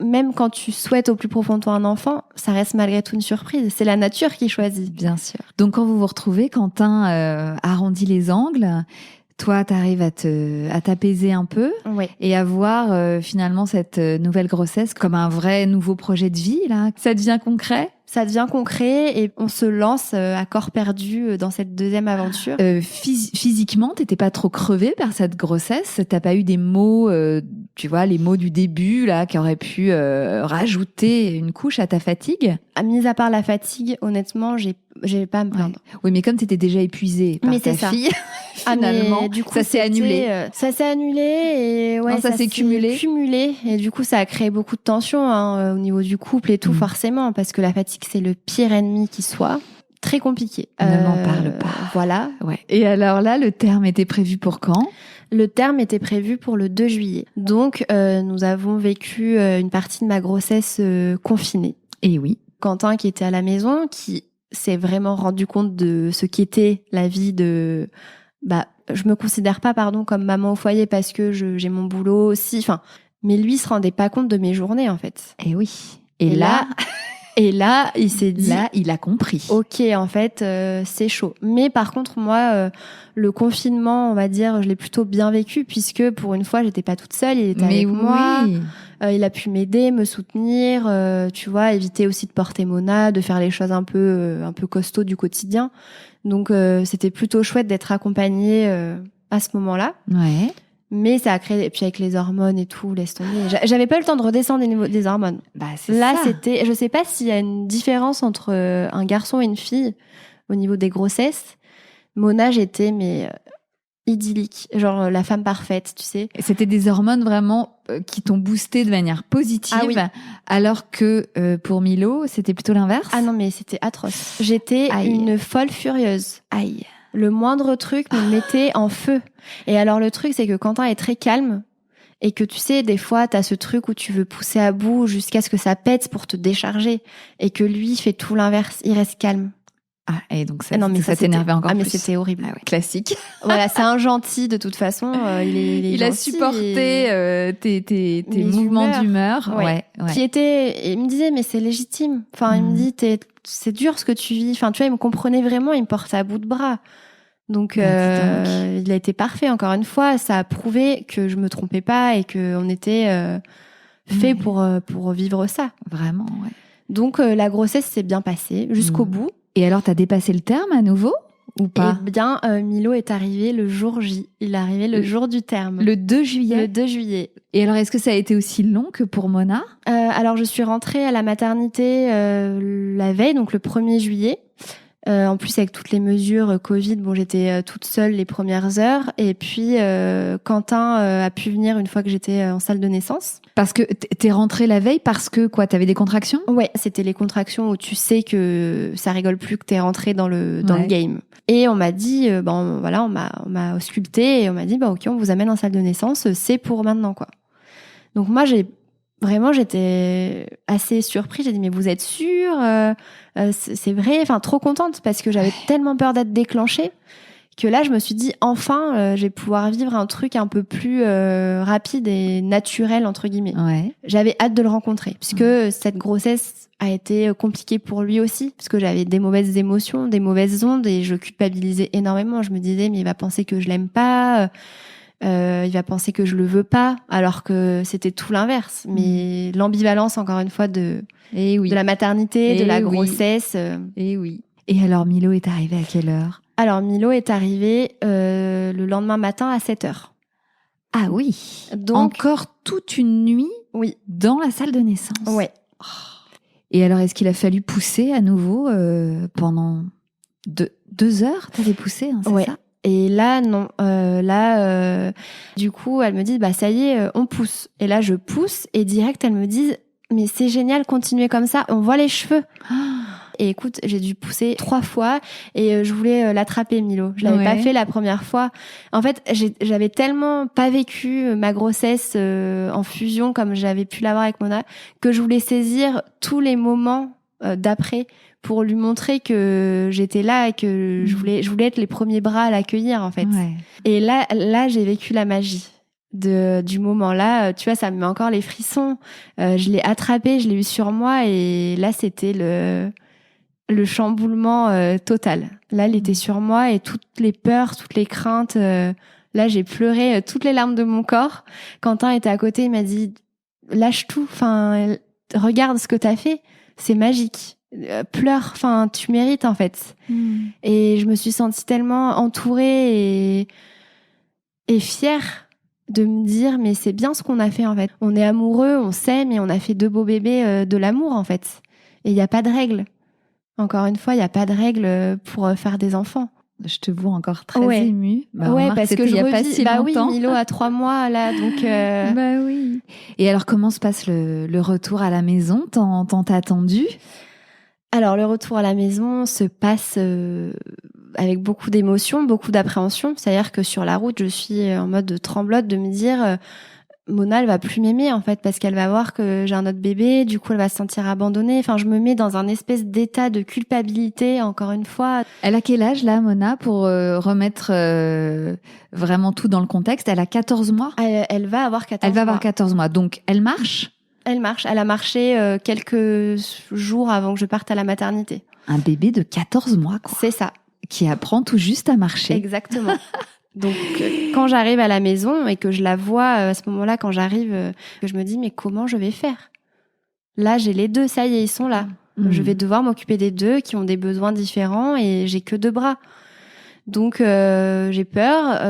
même quand tu souhaites au plus profond de toi un enfant, ça reste malgré tout une surprise. C'est la nature qui choisit. Bien sûr. Donc quand vous vous retrouvez, Quentin arrondit les angles. Toi, t'arrives à t'apaiser un peu et à voir finalement cette nouvelle grossesse comme un vrai nouveau projet de vie. Là, ça devient concret. Ça devient concret et on se lance à corps perdu dans cette deuxième aventure. Physiquement, t'étais pas trop crevée par cette grossesse? T'as pas eu des mots, tu vois, les mots du début là, qui auraient pu rajouter une couche à ta fatigue? Mis à part la fatigue, honnêtement, j'ai pas à me plaindre. Ouais. Oui, mais comme t'étais déjà épuisée par ta fille, finalement, du coup, ça s'est annulé. Ça s'est annulé et non, ça s'est cumulé. Et du coup, ça a créé beaucoup de tensions au niveau du couple et tout, forcément, parce que la fatigue, c'est le pire ennemi qui soit. Très compliqué. Ne m'en parle pas. Voilà. Ouais. Et alors là, le terme était prévu pour quand? Le terme était prévu pour le 2 juillet. Donc, nous avons vécu une partie de ma grossesse confinée. Et oui. Quentin, qui était à la maison, qui s'est vraiment rendu compte de ce qu'était la vie de... je me considère pas, comme maman au foyer parce que j'ai mon boulot aussi. Mais lui se rendait pas compte de mes journées, en fait. Et oui. Et là, il s'est dit... Là, il a compris. Ok, en fait, c'est chaud. Mais par contre, moi, le confinement, on va dire, je l'ai plutôt bien vécu puisque pour une fois, j'étais pas toute seule. Il était avec moi. Il a pu m'aider, me soutenir, tu vois, éviter aussi de porter Mona, de faire les choses un peu costauds du quotidien. Donc, c'était plutôt chouette d'être accompagnée à ce moment-là. Ouais. Mais ça a créé, et puis avec les hormones et tout, laisse tomber. J'avais pas eu le temps de redescendre des hormones. Là, c'était, je sais pas s'il y a une différence entre un garçon et une fille au niveau des grossesses. Mona, j'étais, idyllique. Genre la femme parfaite, tu sais. C'était des hormones vraiment qui t'ont boosté de manière positive. Ah oui. Alors que pour Milo, c'était plutôt l'inverse. Ah non, mais c'était atroce. J'étais une folle furieuse. Aïe. Le moindre truc me mettait en feu. Et alors le truc, c'est que Quentin est très calme et que tu sais, des fois, t'as ce truc où tu veux pousser à bout jusqu'à ce que ça pète pour te décharger et que lui fait tout l'inverse, il reste calme. Ah, et donc ça t'énervait encore plus. Ah, mais c'était horrible. Ah ouais, classique. Voilà, c'est un gentil de toute façon. Il a supporté tes mouvements d'humeur. Ouais. Il me disait, mais c'est légitime. Enfin, il me dit, c'est dur ce que tu vis. Enfin, tu vois, il me comprenait vraiment, il me portait à bout de bras. Donc, il a été parfait. Encore une fois, ça a prouvé que je me trompais pas et qu'on était fait pour vivre ça. Vraiment, ouais. Donc, la grossesse s'est bien passée jusqu'au bout. Et alors, t'as dépassé le terme à nouveau ou pas? Eh bien, Milo est arrivé le jour J. Il est arrivé le jour du terme. Le 2 juillet? Le 2 juillet. Et alors, est-ce que ça a été aussi long que pour Mona? Alors, je suis rentrée à la maternité la veille, donc le 1er juillet. En plus, avec toutes les mesures Covid, j'étais toute seule les premières heures. Et puis, Quentin a pu venir une fois que j'étais en salle de naissance. Parce que t'es rentrée la veille parce que quoi, t'avais des contractions? Ouais, c'était les contractions où tu sais que ça rigole plus, que t'es rentrée dans le game. Et on m'a dit, on m'a ausculté et on m'a dit, ok, on vous amène en salle de naissance, c'est pour maintenant, quoi. Donc moi, j'étais assez surprise. J'ai dit, mais vous êtes sûre? C'est vrai? Enfin, trop contente parce que j'avais tellement peur d'être déclenchée que là, je me suis dit, enfin, je vais pouvoir vivre un truc un peu plus rapide et naturel, entre guillemets. Ouais. J'avais hâte de le rencontrer puisque cette grossesse a été compliquée pour lui aussi parce que j'avais des mauvaises émotions, des mauvaises ondes et je culpabilisais énormément. Je me disais, mais il va penser que je l'aime pas. Il va penser que je le veux pas, alors que c'était tout l'inverse. Mais l'ambivalence, encore une fois, de la maternité, de la grossesse. Et oui. Et alors, Milo est arrivé à quelle heure? Alors, Milo est arrivé le lendemain matin à 7h. Ah oui. Donc, encore toute une nuit dans la salle de naissance. Ouais. Oh. Et alors, est-ce qu'il a fallu pousser à nouveau pendant 2 heures? T'avais poussé, hein, c'est ça? Et là, non. Du coup, elle me dit, ça y est, on pousse. Et là, je pousse et direct, elle me dit, mais c'est génial, continuez comme ça, on voit les cheveux. Et écoute, j'ai dû pousser 3 fois et je voulais l'attraper, Milo. Je l'avais pas fait la première fois. En fait, j'avais tellement pas vécu ma grossesse en fusion comme j'avais pu l'avoir avec Mona que je voulais saisir tous les moments d'après pour lui montrer que j'étais là et que je voulais être les premiers bras à l'accueillir, en fait. Ouais. Et là, j'ai vécu la magie. du moment-là. Tu vois, ça me met encore les frissons. Je l'ai attrapé, je l'ai eu sur moi et là, c'était le chamboulement total. Là, il était sur moi et toutes les peurs, toutes les craintes. Là, j'ai pleuré toutes les larmes de mon corps. Quentin était à côté, il m'a dit « Lâche tout, enfin, regarde ce que t'as fait, c'est magique. Pleure, enfin, tu mérites en fait. » Et je me suis sentie tellement entourée et fière de me dire mais c'est bien ce qu'on a fait en fait. On est amoureux, on s'aime et on a fait 2 beaux bébés de l'amour en fait. Et il n'y a pas de règles. Encore une fois, il n'y a pas de règles pour faire des enfants. Je te vois encore très émue. Ouais, parce que il y a pas si longtemps. Oui, Milo a 3 mois là, donc. Bah oui. Et alors, comment se passe le retour à la maison? Tant t'as attendu? Alors, le retour à la maison se passe avec beaucoup d'émotions, beaucoup d'appréhension. C'est-à-dire que sur la route, je suis en mode tremblote de me dire Mona, elle va plus m'aimer en fait parce qu'elle va voir que j'ai un autre bébé. Du coup, elle va se sentir abandonnée. Enfin, je me mais dans un espèce d'état de culpabilité. Encore une fois. Elle a quel âge là, Mona, pour remettre vraiment tout dans le contexte? Elle a 14 mois. Elle va avoir 14 mois. Elle va avoir 14 mois. Donc, elle marche. Elle marche. Elle a marché quelques jours avant que je parte à la maternité. Un bébé de 14 mois, quoi. C'est ça. Qui apprend tout juste à marcher. Exactement. Donc, quand j'arrive à la maison et que je la vois, à ce moment-là, quand j'arrive, que je me dis, mais comment je vais faire? Là, j'ai les 2, ça y est, ils sont là. Je vais devoir m'occuper des 2 qui ont des besoins différents et j'ai que 2 bras. Donc, j'ai peur.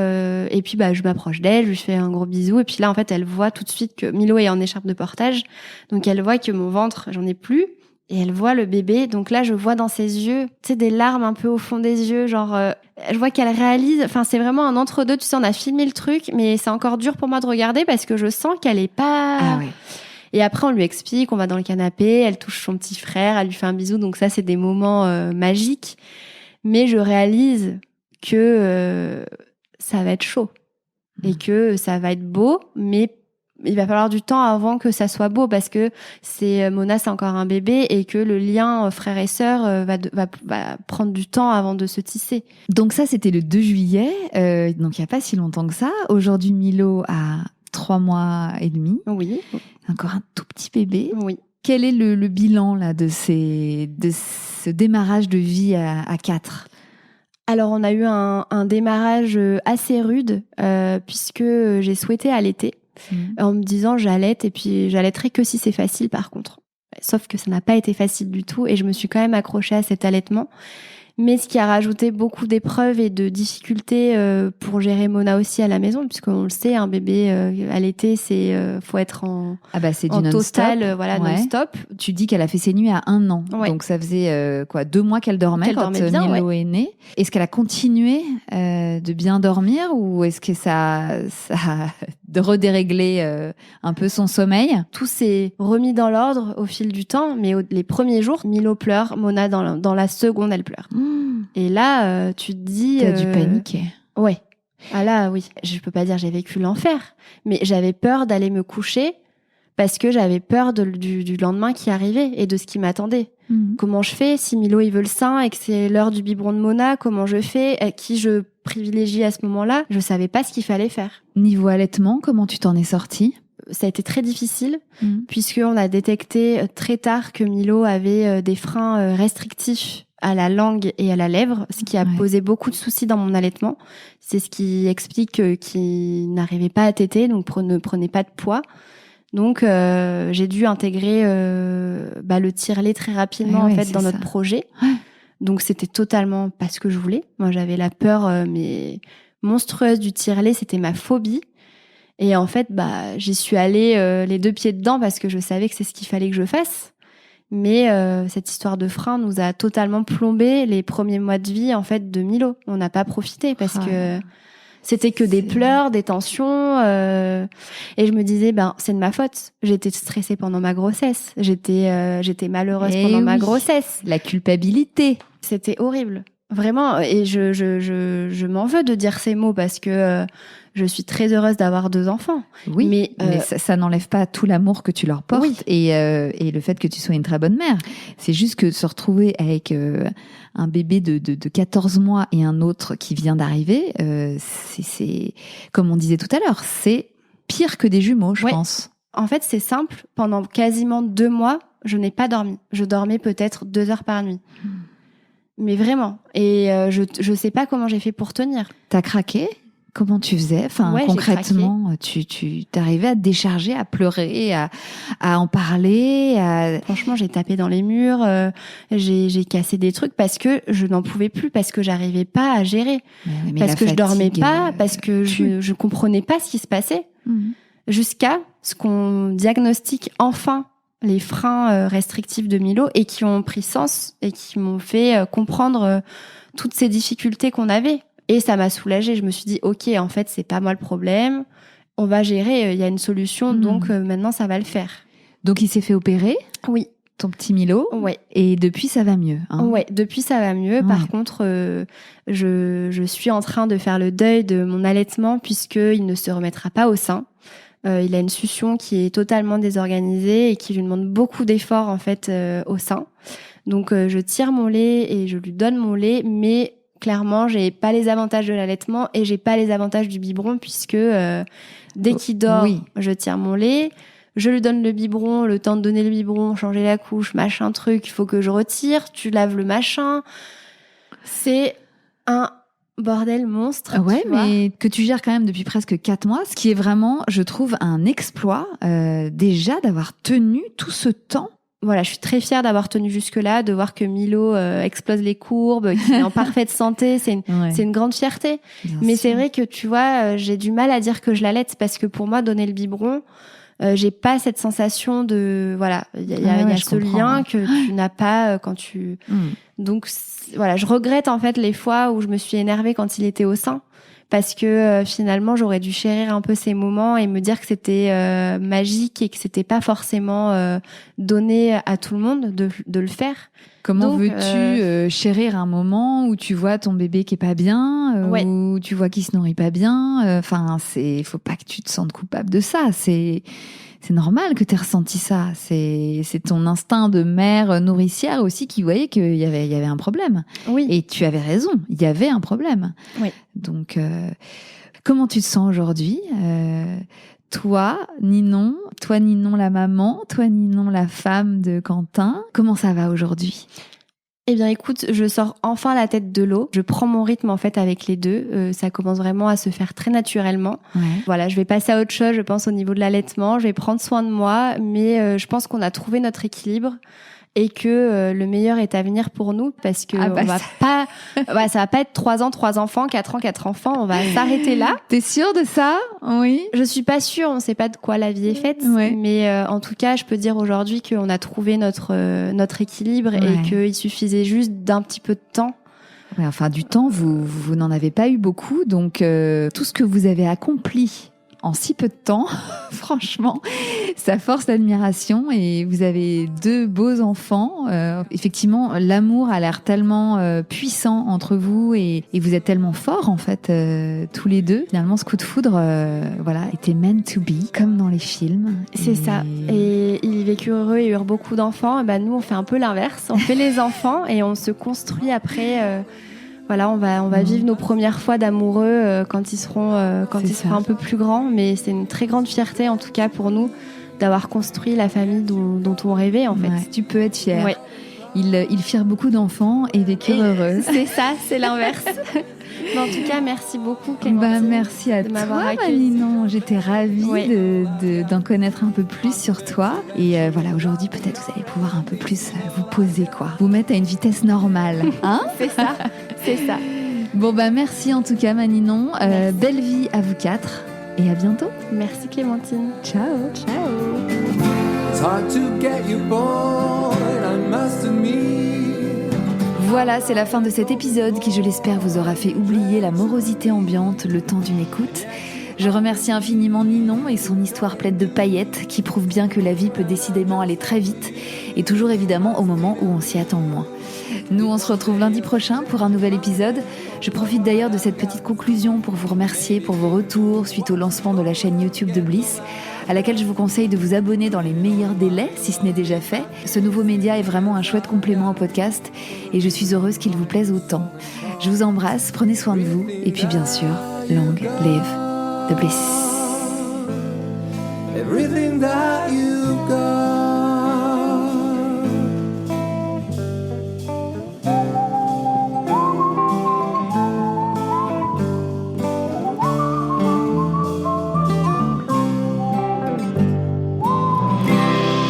Et puis, je m'approche d'elle, je lui fais un gros bisou. Et puis là, en fait, elle voit tout de suite que Milo est en écharpe de portage. Donc, elle voit que mon ventre, j'en ai plus. Et elle voit le bébé. Donc là, je vois dans ses yeux, tu sais, des larmes un peu au fond des yeux. Genre, je vois qu'elle réalise. Enfin, c'est vraiment un entre-deux. Tu sais, on a filmé le truc, mais c'est encore dur pour moi de regarder parce que je sens qu'elle est pas... Ah ouais. Et après, on lui explique, on va dans le canapé, elle touche son petit frère, elle lui fait un bisou. Donc ça, c'est des moments magiques. Mais je réalise que ça va être chaud. Et que ça va être beau, mais il va falloir du temps avant que ça soit beau parce que Mona, c'est encore un bébé et que le lien frère et sœur va prendre du temps avant de se tisser. Donc ça, c'était le 2 juillet, donc il n'y a pas si longtemps que ça. Aujourd'hui, Milo a 3 mois et demi. Oui. Encore un tout petit bébé. Oui. Quel est le bilan là de ce démarrage de vie à 4? Alors, on a eu un démarrage assez rude puisque j'ai souhaité allaiter. En me disant j'allaite et puis j'allaiterai que si c'est facile par contre. Sauf que ça n'a pas été facile du tout et je me suis quand même accrochée à cet allaitement. Mais ce qui a rajouté beaucoup d'épreuves et de difficultés pour gérer Mona aussi à la maison, puisqu'on le sait, un bébé allaité, faut être en c'est du total, non-stop. non-stop. Tu dis qu'elle a fait ses nuits à 1 an, donc ça faisait 2 mois qu'elle dormait quand Milo est né. Est-ce qu'elle a continué de bien dormir ou est-ce que ça a redéréglé un peu son sommeil? Tout s'est remis dans l'ordre au fil du temps, mais les premiers jours, Milo pleure, Mona dans la seconde, elle pleure. Et là, tu te dis... T'as dû paniquer. Ouais. Ah là, oui. Je peux pas dire j'ai vécu l'enfer, mais j'avais peur d'aller me coucher parce que j'avais peur du lendemain qui arrivait et de ce qui m'attendait. Comment je fais si Milo il veut le sein et que c'est l'heure du biberon de Mona? Comment je fais? Qui je privilégie à ce moment-là? Je savais pas ce qu'il fallait faire. Niveau allaitement, comment tu t'en es sortie? Ça a été très difficile puisqu'on a détecté très tard que Milo avait des freins restrictifs à la langue et à la lèvre, ce qui a posé beaucoup de soucis dans mon allaitement. C'est ce qui explique qu'il n'arrivait pas à téter, donc ne prenait pas de poids. Donc j'ai dû intégrer le tire-lait très rapidement dans notre projet. Ouais. Donc c'était totalement pas ce que je voulais. Moi j'avais la peur mais monstrueuse du tire-lait, c'était ma phobie. Et en fait j'y suis allée les 2 pieds dedans parce que je savais que c'est ce qu'il fallait que je fasse. Mais cette histoire de frein nous a totalement plombé les premiers mois de vie en fait de Milo. On n'a pas profité parce que c'était que des pleurs, des tensions. Et je me disais c'est de ma faute. J'étais stressée pendant ma grossesse. J'étais malheureuse pendant ma grossesse. La culpabilité. C'était horrible. Vraiment, et je m'en veux de dire ces mots parce que je suis très heureuse d'avoir 2 enfants. Oui, mais ça n'enlève pas tout l'amour que tu leur portes et le fait que tu sois une très bonne mère. C'est juste que se retrouver avec un bébé de 14 mois et un autre qui vient d'arriver, c'est comme on disait tout à l'heure, c'est pire que des jumeaux, je pense. En fait, c'est simple. Pendant quasiment 2 mois, je n'ai pas dormi. Je dormais peut-être 2 heures par nuit. Mais vraiment. Et je sais pas comment j'ai fait pour tenir. T'as craqué ? Comment tu faisais ? Enfin, concrètement, tu t'arrivais à te décharger, à pleurer, à en parler. Franchement, j'ai tapé dans les murs, j'ai cassé des trucs parce que je n'en pouvais plus, parce que j'arrivais pas à gérer, mais parce que je dormais pas, parce que tu... je comprenais pas ce qui se passait, jusqu'à ce qu'on diagnostique enfin les freins restrictifs de Milo et qui ont pris sens et qui m'ont fait comprendre toutes ces difficultés qu'on avait. Et ça m'a soulagée. Je me suis dit, ok, en fait, c'est pas moi le problème. On va gérer. Il y a une solution. Donc maintenant, ça va le faire. Donc il s'est fait opérer ? Oui. Ton petit Milo ? Ouais. Et depuis, ça va mieux. Hein ? Ouais. Depuis, ça va mieux. Ouais. Par contre, je suis en train de faire le deuil de mon allaitement puisqu'il ne se remettra pas au sein. Il a une succion qui est totalement désorganisée et qui lui demande beaucoup d'efforts en fait au sein. Donc je tire mon lait et je lui donne mon lait, mais clairement, j'ai pas les avantages de l'allaitement et j'ai pas les avantages du biberon puisque dès qu'il dort, je tire mon lait, je lui donne le biberon, le temps de donner le biberon, changer la couche, machin truc, il faut que je retire, tu laves le machin. C'est un bordel monstre. Ouais, mais que tu gères quand même depuis presque 4 mois, ce qui est vraiment, je trouve, un exploit déjà d'avoir tenu tout ce temps. Voilà, je suis très fière d'avoir tenu jusque-là, de voir que Milo explose les courbes, qu'il est en parfaite santé, c'est une grande fierté. Mais c'est vrai que tu vois, j'ai du mal à dire que je l'allaite parce que pour moi, donner le biberon, j'ai pas cette sensation de voilà, il y a ce lien que tu n'as pas quand tu. Donc voilà, je regrette en fait les fois où je me suis énervée quand il était au sein. Parce que finalement, j'aurais dû chérir un peu ces moments et me dire que c'était magique et que c'était pas forcément donné à tout le monde de le faire. Comment veux-tu chérir un moment où tu vois ton bébé qui est pas bien, où tu vois qu'il se nourrit pas bien ? Enfin, faut pas que tu te sentes coupable de ça. C'est normal que tu aies ressenti ça. C'est ton instinct de mère nourricière aussi qui voyait qu'il y avait un problème. Oui. Et tu avais raison, il y avait un problème. Oui. Donc, comment tu te sens aujourd'hui ? Toi, Ninon la maman, toi, Ninon la femme de Quentin. Comment ça va aujourd'hui ? Eh bien, écoute, je sors enfin la tête de l'eau. Je prends mon rythme en fait avec les deux. Ça commence vraiment à se faire très naturellement. Ouais. Voilà, je vais passer à autre chose. Je pense au niveau de l'allaitement. Je vais prendre soin de moi, mais je pense qu'on a trouvé notre équilibre et que le meilleur est à venir pour nous parce que on va pas, ça va pas être 3 ans, 3 enfants, 4 ans, 4 enfants. On va s'arrêter là. T'es sûre de ça ? Oui. Je suis pas sûre. On sait pas de quoi la vie est faite. Ouais. Mais en tout cas, je peux dire aujourd'hui qu'on a trouvé notre équilibre et qu'il suffisait juste d'un petit peu de temps. Ouais, enfin, du temps, vous n'en avez pas eu beaucoup. Donc, tout ce que vous avez accompli en si peu de temps, franchement, ça force l'admiration et vous avez 2 beaux enfants. Effectivement, l'amour a l'air tellement puissant entre vous et vous êtes tellement forts en fait, tous les deux. Finalement, ce coup de foudre, était meant to be, comme dans les films. C'est ça. Et ils vécurent heureux et eurent beaucoup d'enfants. Et nous, on fait un peu l'inverse. On fait les enfants et on se construit après. Voilà, on va vivre nos premières fois d'amoureux quand ils seront un peu plus grands, mais c'est une très grande fierté en tout cas pour nous d'avoir construit la famille dont on rêvait en fait. Ouais, tu peux être fière. Ouais. Ils firent beaucoup d'enfants et vécurent heureux. C'est ça, c'est l'inverse. Mais en tout cas, merci beaucoup Clémentine. Merci à toi Ninon, j'étais ravie d'en connaître un peu plus sur toi. Et aujourd'hui peut-être vous allez pouvoir un peu plus vous poser vous mettre à une vitesse normale. Hein? C'est ça. Bon merci en tout cas Ninon. Belle vie à vous 4 et à bientôt. Merci Clémentine. Ciao. It's hard to get you bored, I must admit. Voilà, c'est la fin de cet épisode qui, je l'espère, vous aura fait oublier la morosité ambiante le temps d'une écoute. Je remercie infiniment Ninon et son histoire pleine de paillettes qui prouve bien que la vie peut décidément aller très vite et toujours évidemment au moment où on s'y attend le moins. Nous, on se retrouve lundi prochain pour un nouvel épisode. Je profite d'ailleurs de cette petite conclusion pour vous remercier pour vos retours suite au lancement de la chaîne YouTube de Bliss, à laquelle je vous conseille de vous abonner dans les meilleurs délais, si ce n'est déjà fait. Ce nouveau média est vraiment un chouette complément au podcast et je suis heureuse qu'il vous plaise autant. Je vous embrasse, prenez soin de vous et puis bien sûr, long live the Bliss.